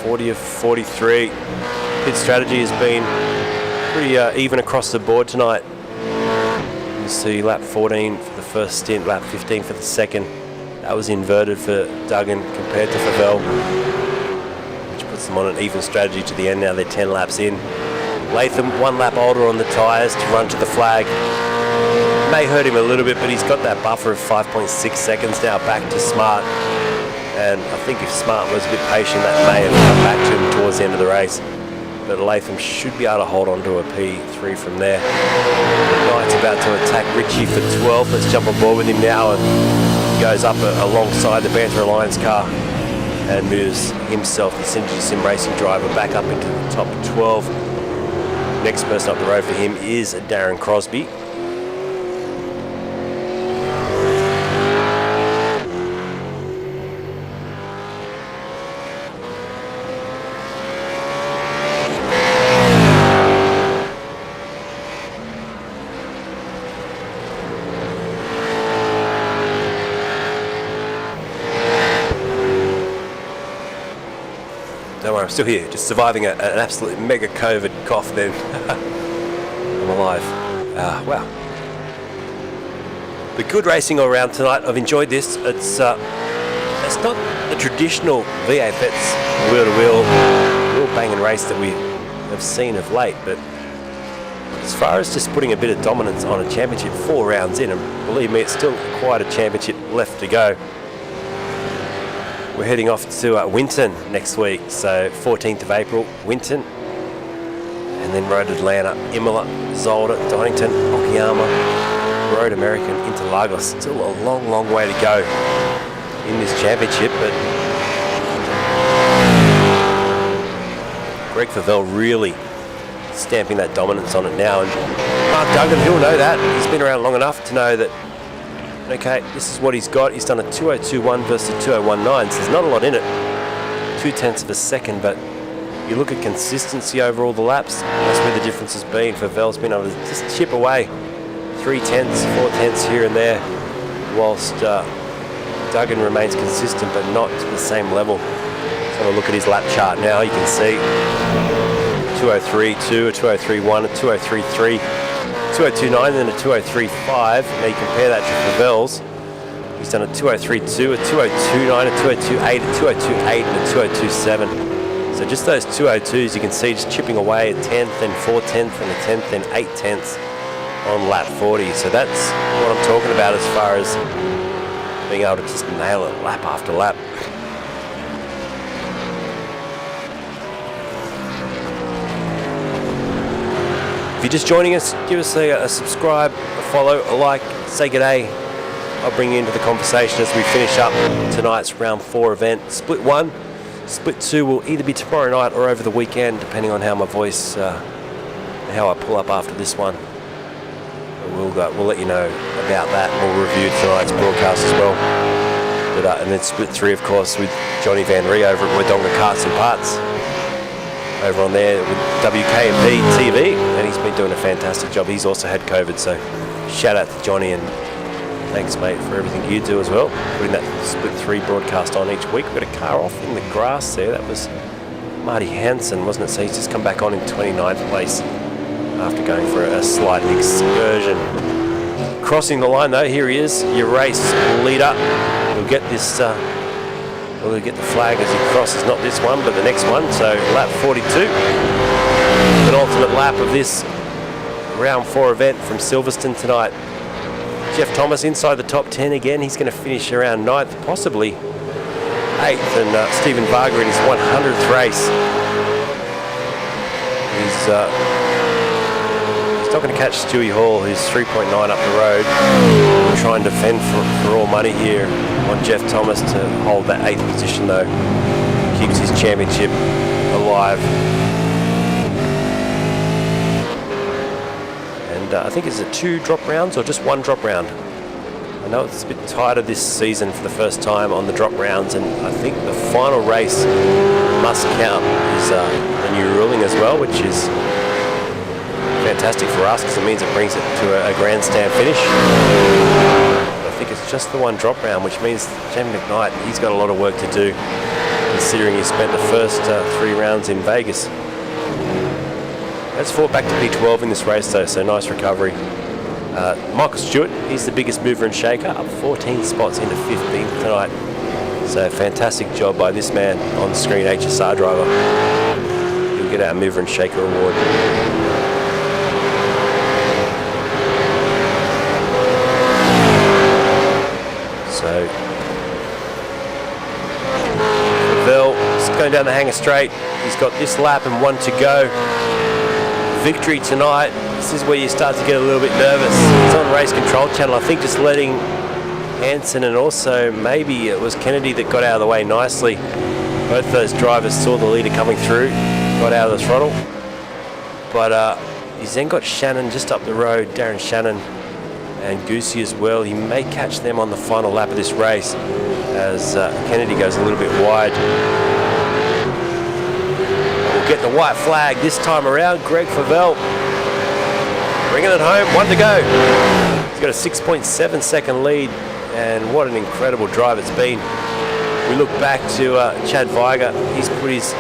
40 of 43. Pit strategy has been pretty even across the board tonight. You see lap 14 for the first stint, lap 15 for the second. That was inverted for Duggan compared to Favell, which puts them on an even strategy to the end. Now they're 10 laps in. Latham 1 lap older on the tyres to run to the flag. May hurt him a little bit, but he's got that buffer of 5.6 seconds now back to Smart. And I think if Smart was a bit patient, that may have come back to him towards the end of the race. But Latham should be able to hold on to a P3 from there. Knight's about to attack Ritchie for 12. Let's jump on board with him now, and he goes up alongside the Banter Alliance car and moves himself, the Synergy Sim Racing driver, back up into the top 12. Next person up the road for him is Darren Crosby. Don't worry, I'm still here, just surviving an absolute mega COVID cough then. I'm alive. Wow. But good racing all around tonight. I've enjoyed this. It's not the traditional V8 Vets wheel-to-wheel banging race that we have seen of late, but as far as just putting a bit of dominance on a championship 4 rounds in, and believe me, it's still quite a championship left to go. We're heading off to Winton next week, so 14th of April, Winton, and then Road Atlanta, Imola, Zolder, Donington, Okayama, Road American, Interlagos. Still a long, long way to go in this championship, but Greg Favell really stamping that dominance on it now, and Mark Duggan, he'll know that. He's been around long enough to know that, okay, this is what he's got. He's done a 2:02.1 versus a 2:01.9, so there's not a lot in it. 0.2 of a second, but you look at consistency over all the laps, that's where the difference has been. Favell's been able to just chip away 0.3, 0.4 here and there, whilst Duggan remains consistent, but not to the same level. Let's have a look at his lap chart now. You can see 2:03.2, a 2:03.1, a 2:03.3, 2:02.9, then a 2:03.5. Now you compare that to Favell's. He's done a 2:03.2, a 2:02.9, a 2:02.8, a 2:02.8, and a 2:02.7. So just those 2:02s, you can see just chipping away a 10th, then 4/10, and a 10th, and 8/10 on lap 40. So that's what I'm talking about as far as being able to just nail it lap after lap. If you're just joining us, give us a subscribe, a follow, a like, say g'day. I'll bring you into the conversation as we finish up tonight's round 4 event. Split 1, split 2 will either be tomorrow night or over the weekend, depending on how my voice, how I pull up after this one. We'll let you know about that, and we'll review tonight's broadcast as well. But, and then split 3, of course, with Johnny Van Ree over at Wodonga Carts and Parts, over on there with WKMP TV, and he's been doing a fantastic job. He's also had COVID, so shout out to Johnny, and Thanks, mate, for everything you do as well. Putting that Split 3 broadcast on each week. We've got a car off in the grass there. That was Marty Hansen, wasn't it? So he's just come back on in 29th place after going for a slight excursion. Crossing the line though, here he is, your race leader. We'll get this, we'll get the flag as he crosses, not this one, but the next one. So lap 42, penultimate lap of this round 4 event from Silverstone tonight. Jeff Thomas inside the top 10 again. He's going to finish around 9th, possibly 8th, and Stephen Varga in his 100th race. He's not going to catch Stewie Hall, who's 3.9 up the road. We'll try and defend for all money here on Jeff Thomas to hold that 8th position though. Keeps his championship alive. And I think it's 2 drop rounds or just 1 drop round. I know it's a bit tighter this season for the first time on the drop rounds, and I think the final race must count is the new ruling as well, which is fantastic for us because it means it brings it to a grandstand finish. I think it's just the 1 drop round, which means Jamie McKnight, he's got a lot of work to do considering he spent the first 3 rounds in Vegas. Let's fought back to P12 in this race though, so nice recovery. Michael Stewart, he's the biggest mover and shaker, up 14 spots into 15th tonight. So fantastic job by this man on the screen, HSR driver. He'll get our mover and shaker award. So Pavel is going down the hanger straight. He's got this lap and 1 to go. Victory tonight. This is where you start to get a little bit nervous. It's on Race Control Channel. I think just letting Hansen and also maybe it was Kennedy that got out of the way nicely. Both those drivers saw the leader coming through, got out of the throttle. But he's then got Shannon just up the road, Darren Shannon and Goosey as well. He may catch them on the final lap of this race as Kennedy goes a little bit wide. Get the white flag this time around. Greg Favell bringing it home, 1 to go. He's got a 6.7 second lead, and what an incredible drive it's been. We look back to Chad Weiger. He's put his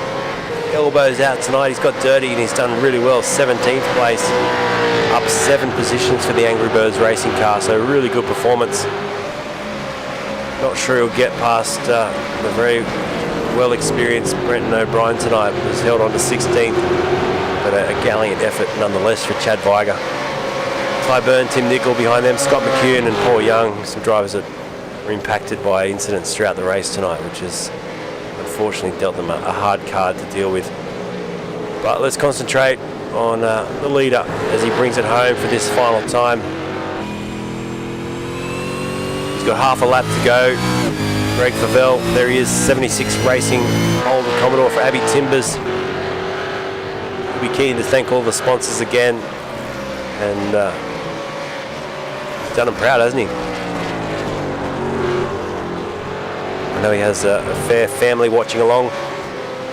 elbows out tonight. He's got dirty and he's done really well. 17th place, up 7 positions for the Angry Birds racing car, so really good performance. Not sure he'll get past the very well-experienced Brenton O'Brien tonight. Was held on to 16th, but a gallant effort nonetheless for Chad Weiger. Ty Byrne, Tim Nicol behind them, Scott McEwen and Paul Young, some drivers that were impacted by incidents throughout the race tonight, which has unfortunately dealt them a hard card to deal with. But let's concentrate on the leader as he brings it home for this final time. He's got half a lap to go. Greg Favell, there he is, 76 Racing, Holden Commodore for Abby Timbers. We'll be keen to thank all the sponsors again, and he's done them proud, hasn't he? I know he has a fair family watching along.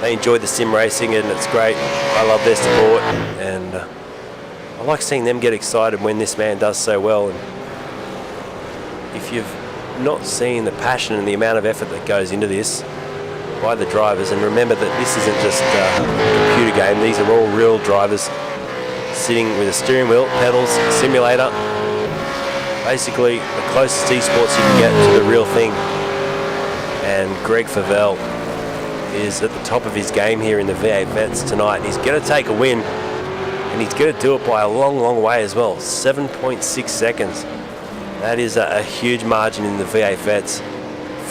They enjoyed the sim racing and it's great. I love their support, and I like seeing them get excited when this man does so well. And if you've not seen the passion and the amount of effort that goes into this by the drivers, and remember that this isn't just a computer game, these are all real drivers sitting with a steering wheel, pedals, simulator, basically the closest esports you can get to the real thing. And Greg Favell is at the top of his game here in the V8 Vets tonight, and he's going to take a win, and he's going to do it by a long way as well, 7.6 seconds. That is a huge margin in the V8 Vets.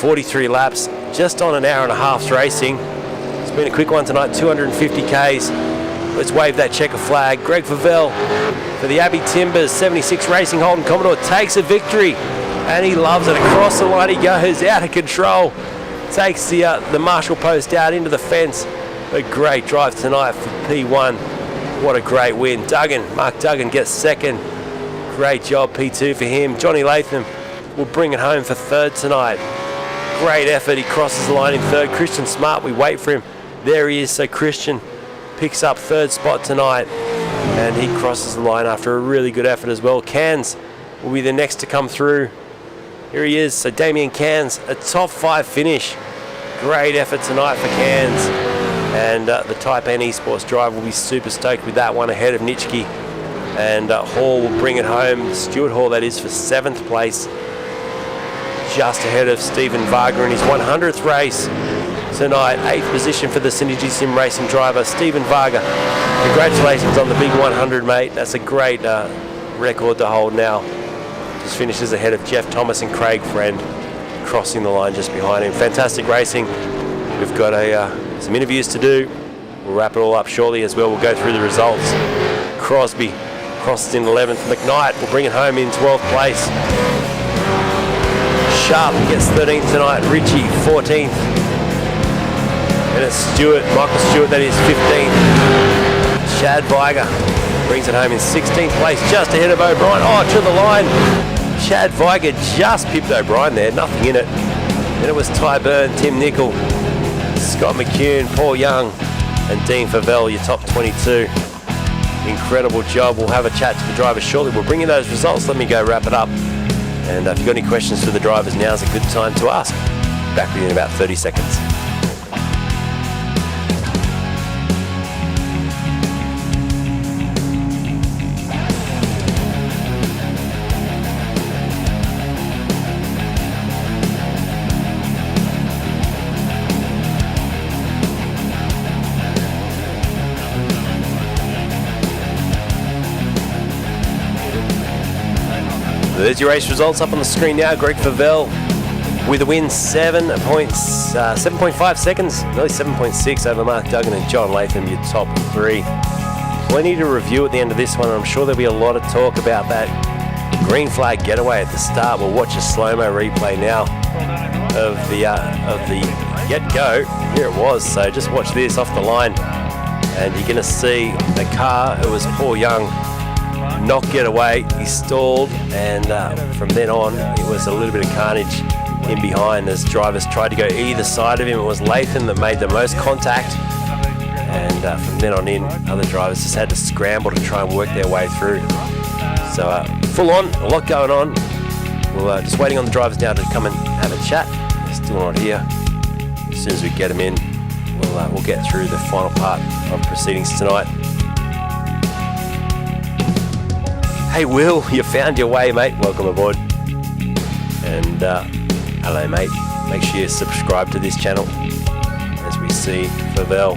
43 laps, just on an hour and a half's racing. It's been a quick one tonight, 250 Ks. Let's wave that checker flag. Greg Favell for the Abbey Timbers, 76 Racing Holden Commodore takes a victory, and he loves it. Across the line he goes, out of control. Takes the marshal post out into the fence. A great drive tonight for P1. What a great win. Mark Duggan gets second. Great job, P2 for him. Johnny Latham will bring it home for third tonight. Great effort. He crosses the line in third. Christian Smart, we wait for him. There he is. So Christian picks up third spot tonight, and he crosses the line after a really good effort as well. Cairns will be the next to come through. Here he is. So Damien Cairns, a top 5 finish. Great effort tonight for Cairns. And the Type N Esports driver will be super stoked with that one ahead of Nitschke. And Hall will bring it home. Stuart Hall, that is, for 7th place. Just ahead of Stephen Varga in his 100th race tonight. 8th position for the Synergy Sim Racing driver, Stephen Varga. Congratulations on the big 100, mate. That's a great record to hold now. Just finishes ahead of Jeff Thomas and Craig Friend, crossing the line just behind him. Fantastic racing. We've got some interviews to do. We'll wrap it all up shortly as well. We'll go through the results. Crosby crosses in 11th. McKnight will bring it home in 12th place. Sharp gets 13th tonight. Ritchie 14th. And it's Stewart, Michael Stewart, that is 15th. Chad Viger brings it home in 16th place, just ahead of O'Brien. Oh, to the line. Chad Viger just pipped O'Brien there, nothing in it. Then it was Ty Byrne, Tim Nicol, Scott McCune, Paul Young, and Dean Favell, your top 22. Incredible job. We'll have a chat to the drivers shortly. We'll bring you those results. Let me go wrap it up. And if you've got any questions for the drivers, now's a good time to ask. Back with you in about 30 seconds. There's your race results up on the screen now. Greg Favell with a win, 7.5 seconds, nearly 7.6 over Mark Duggan and John Latham, your top 3. Plenty to review at the end of this one. I'm sure there'll be a lot of talk about that green flag getaway at the start. We'll watch a slow-mo replay now of the get-go. Here it was. So just watch this off the line, and you're going to see the car. It was Paul Young. Not get away, he stalled, and from then on it was a little bit of carnage in behind as drivers tried to go either side of him. It was Latham that made the most contact, and from then on in, other drivers just had to scramble to try and work their way through. So full on, a lot going on. We're just waiting on the drivers now to come and have a chat. They're still not here. As soon as we get them in, we'll get through the final part of proceedings tonight. Hey Will, you found your way, mate. Welcome aboard. And hello, mate. Make sure you subscribe to this channel as we see Favell.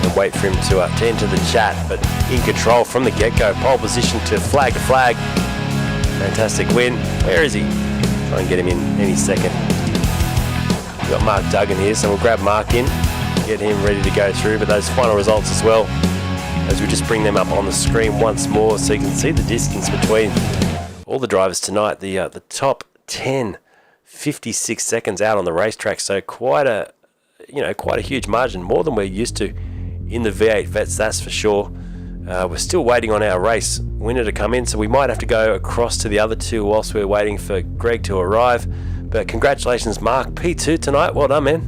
And wait for him to enter the chat, but in control from the get-go. Pole position to flag. Fantastic win. Where is he? Try and get him in any second. We've got Mark Duggan here, so we'll grab Mark in, get him ready to go through. But those final results as well, as we just bring them up on the screen once more so you can see the distance between all the drivers tonight. The top 10, 56 seconds out on the racetrack, so quite a huge margin, more than we're used to in the V8 vets, that's for sure. We're still waiting on our race winner to come in, so we might have to go across to the other two whilst we're waiting for Greg to arrive. But congratulations, Mark, P2 tonight. Well done, man.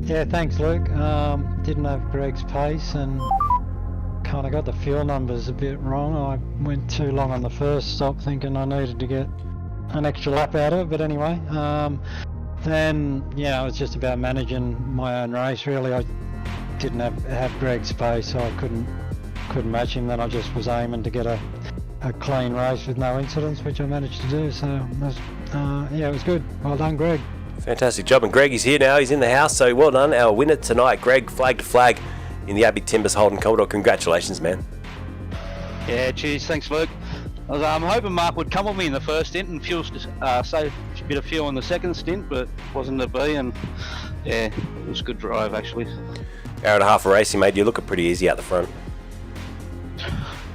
Yeah, thanks, Luke. Didn't have Greg's pace and kind of got the fuel numbers a bit wrong. I went too long on the first stop thinking I needed to get an extra lap out of it, but anyway, then it was just about managing my own race really. I didn't have Greg's pace, so I couldn't match him. Then I just was aiming to get a clean race with no incidents, which I managed to do, so it was good. Well done, Greg. Fantastic job. And Greg is here now, he's in the house, so well done. Our winner tonight, Greg, flag to flag in the Abbey Timbers Holden Commodore. Congratulations, man. Yeah, cheers. Thanks, Luke. I was hoping Mark would come with me in the first stint and save a bit of fuel in the second stint, but wasn't to be, and yeah, it was a good drive actually. Hour and a half of racing, mate. You're looking pretty easy out the front.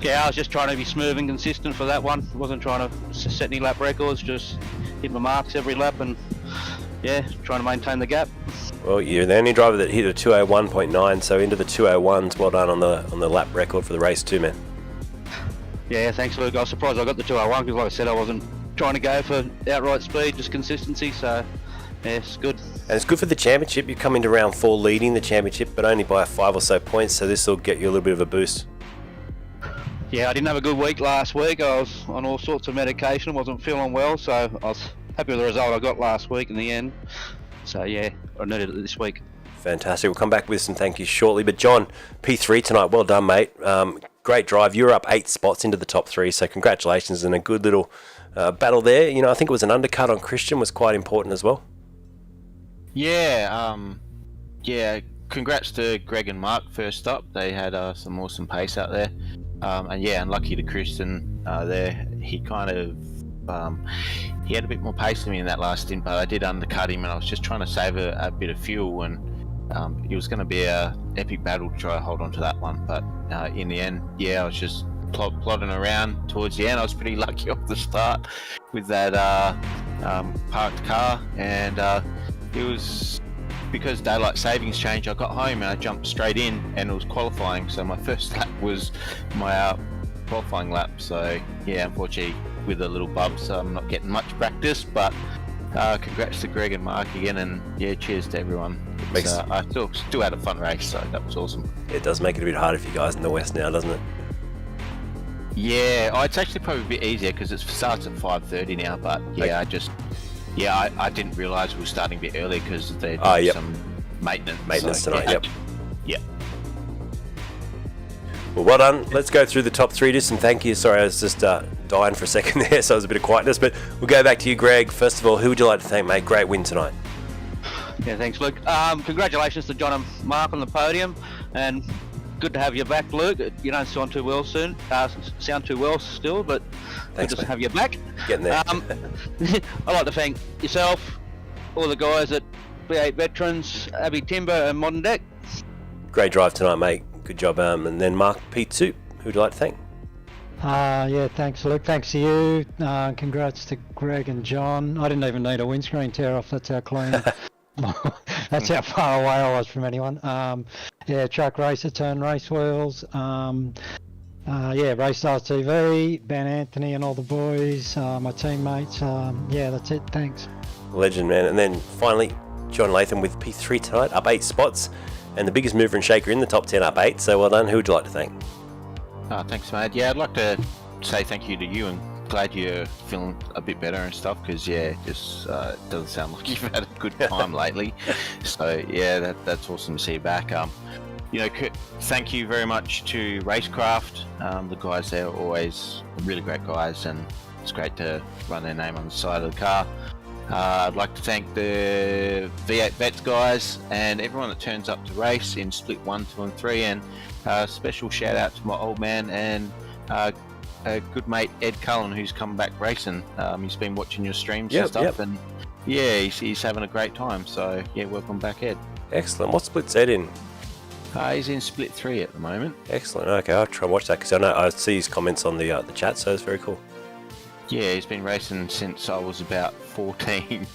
Yeah, I was just trying to be smooth and consistent for that one. Wasn't trying to set any lap records, just hit my marks every lap and trying to maintain the gap. Well, you're the only driver that hit a 201.9, so into the 201s. Well done on the lap record for the race too, man. Yeah, thanks, Luke. I was surprised I got the 201 because, like I said, I wasn't trying to go for outright speed, just consistency. So, yeah, it's good. And it's good for the championship. You come into round 4 leading the championship, but only by 5 or so points. So this will get you a little bit of a boost. Yeah, I didn't have a good week last week. I was on all sorts of medication, wasn't feeling well, so I was happy with the result I got last week in the end. So yeah, I needed it this week. Fantastic. We'll come back with some thank yous shortly. But John, P3 tonight. Well done, mate. Great drive. You're up 8 spots into the top 3, so congratulations, and a good little battle there. You know, I think it was an undercut on Christian was quite important as well. Yeah, congrats to Greg and Mark first up. They had some awesome pace out there. And yeah, unlucky to Christian there. He kind of he had a bit more pace than me in that last stint, but I did undercut him, and I was just trying to save a bit of fuel, and it was going to be a epic battle to try to hold on to that one. But in the end, yeah, I was just plodding around towards the end. I was pretty lucky off the start with that parked car, and it was because daylight savings change. I got home and I jumped straight in, and it was qualifying, so my first lap was my qualifying lap. So yeah, unfortunately with a little bump, so I'm not getting much practice, but congrats to Greg and Mark again, and yeah, cheers to everyone. I still had a fun race, so that was awesome. It does make it a bit harder for you guys in the West now, doesn't it? Yeah, it's actually probably a bit easier because it starts at 5:30 now, but yeah, I didn't realise we were starting a bit early because they're doing some maintenance tonight. Yeah. Yep. Yeah. Well done. Let's go through the top 3. Just some thank you. Sorry, I was just dying for a second there, so it was a bit of quietness. But we'll go back to you, Greg. First of all, who would you like to thank, mate? Great win tonight. Yeah, thanks, Luke. Congratulations to John and Mark on the podium, and good to have you back, Luke. You don't sound too well still, but thanks, good to mate. have you back. Getting there. I'd like to thank yourself, all the guys at V8 Veterans, Abby Timber and Modern Deck. Great drive tonight, mate. Good job. And then Mark, P2, who would you like to thank? Yeah, thanks, Luke. Thanks to you. Congrats to Greg and John. I didn't even need a windscreen tear off. That's how clean. That's how far away I was from anyone. Yeah, Truck Racer Turn Race Wheels. Yeah, Race Stars TV, Ben Anthony and all the boys, my teammates. Yeah, that's it. Thanks. Legend, man. And then finally, John Latham with P3 tonight, up 8 spots, and the biggest mover and shaker in the top 10, up 8. So well done. Who would you like to thank? Thanks, mate. Yeah, I'd like to say thank you to you, and glad you're feeling a bit better and stuff, because yeah, just doesn't sound like you've had a good time lately. So yeah, that's awesome to see you back. You know, thank you very much to Racecraft. The guys there are always really great guys, and it's great to run their name on the side of the car. I'd like to thank the V8 Vets guys and everyone that turns up to race in split 1, 2 and 3, and special shout out to my old man and a good mate Ed Cullen, who's come back racing. He's been watching your streams and stuff, and yeah, he's having a great time. So yeah, welcome back, Ed. Excellent. What split's Ed in? He's in split 3 at the moment. Excellent. Okay, I'll try and watch that, because I know I see his comments on the chat, so it's very cool. Yeah, he's been racing since I was about 14.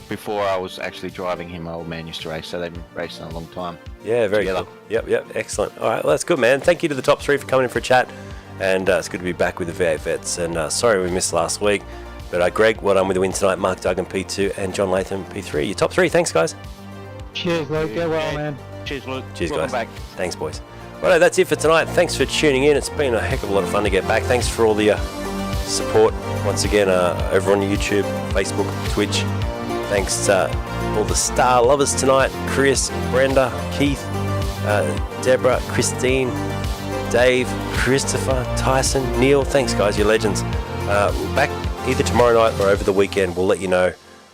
Before I was actually driving him, my old man used to race, so they've been racing a long time. Yeah, very together. cool. Yep, excellent. All right, well, that's good, man. Thank you to the top 3 for coming in for a chat, and it's good to be back with the V8 Vets. And sorry we missed last week, but Greg, well done with the win tonight. Mark Duggan, P2, and John Latham, P3. Your top 3. Thanks, guys. Cheers, Luke. Get well, man. Cheers, Luke. Cheers, welcome guys. back. Thanks, boys. Right, that's it for tonight. Thanks for tuning in. It's been a heck of a lot of fun to get back. Thanks for all the support once again over on YouTube, Facebook, Twitch. Thanks to all the star lovers tonight: Chris, Brenda, Keith, Deborah, Christine, Dave, Christopher, Tyson, Neil. Thanks, guys, you're legends. We're back either tomorrow night or over the weekend. We'll let you know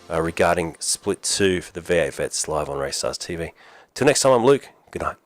regarding Split 2 for the V8 Vets live on Race Stars TV. Till next time, I'm Luke. Good night.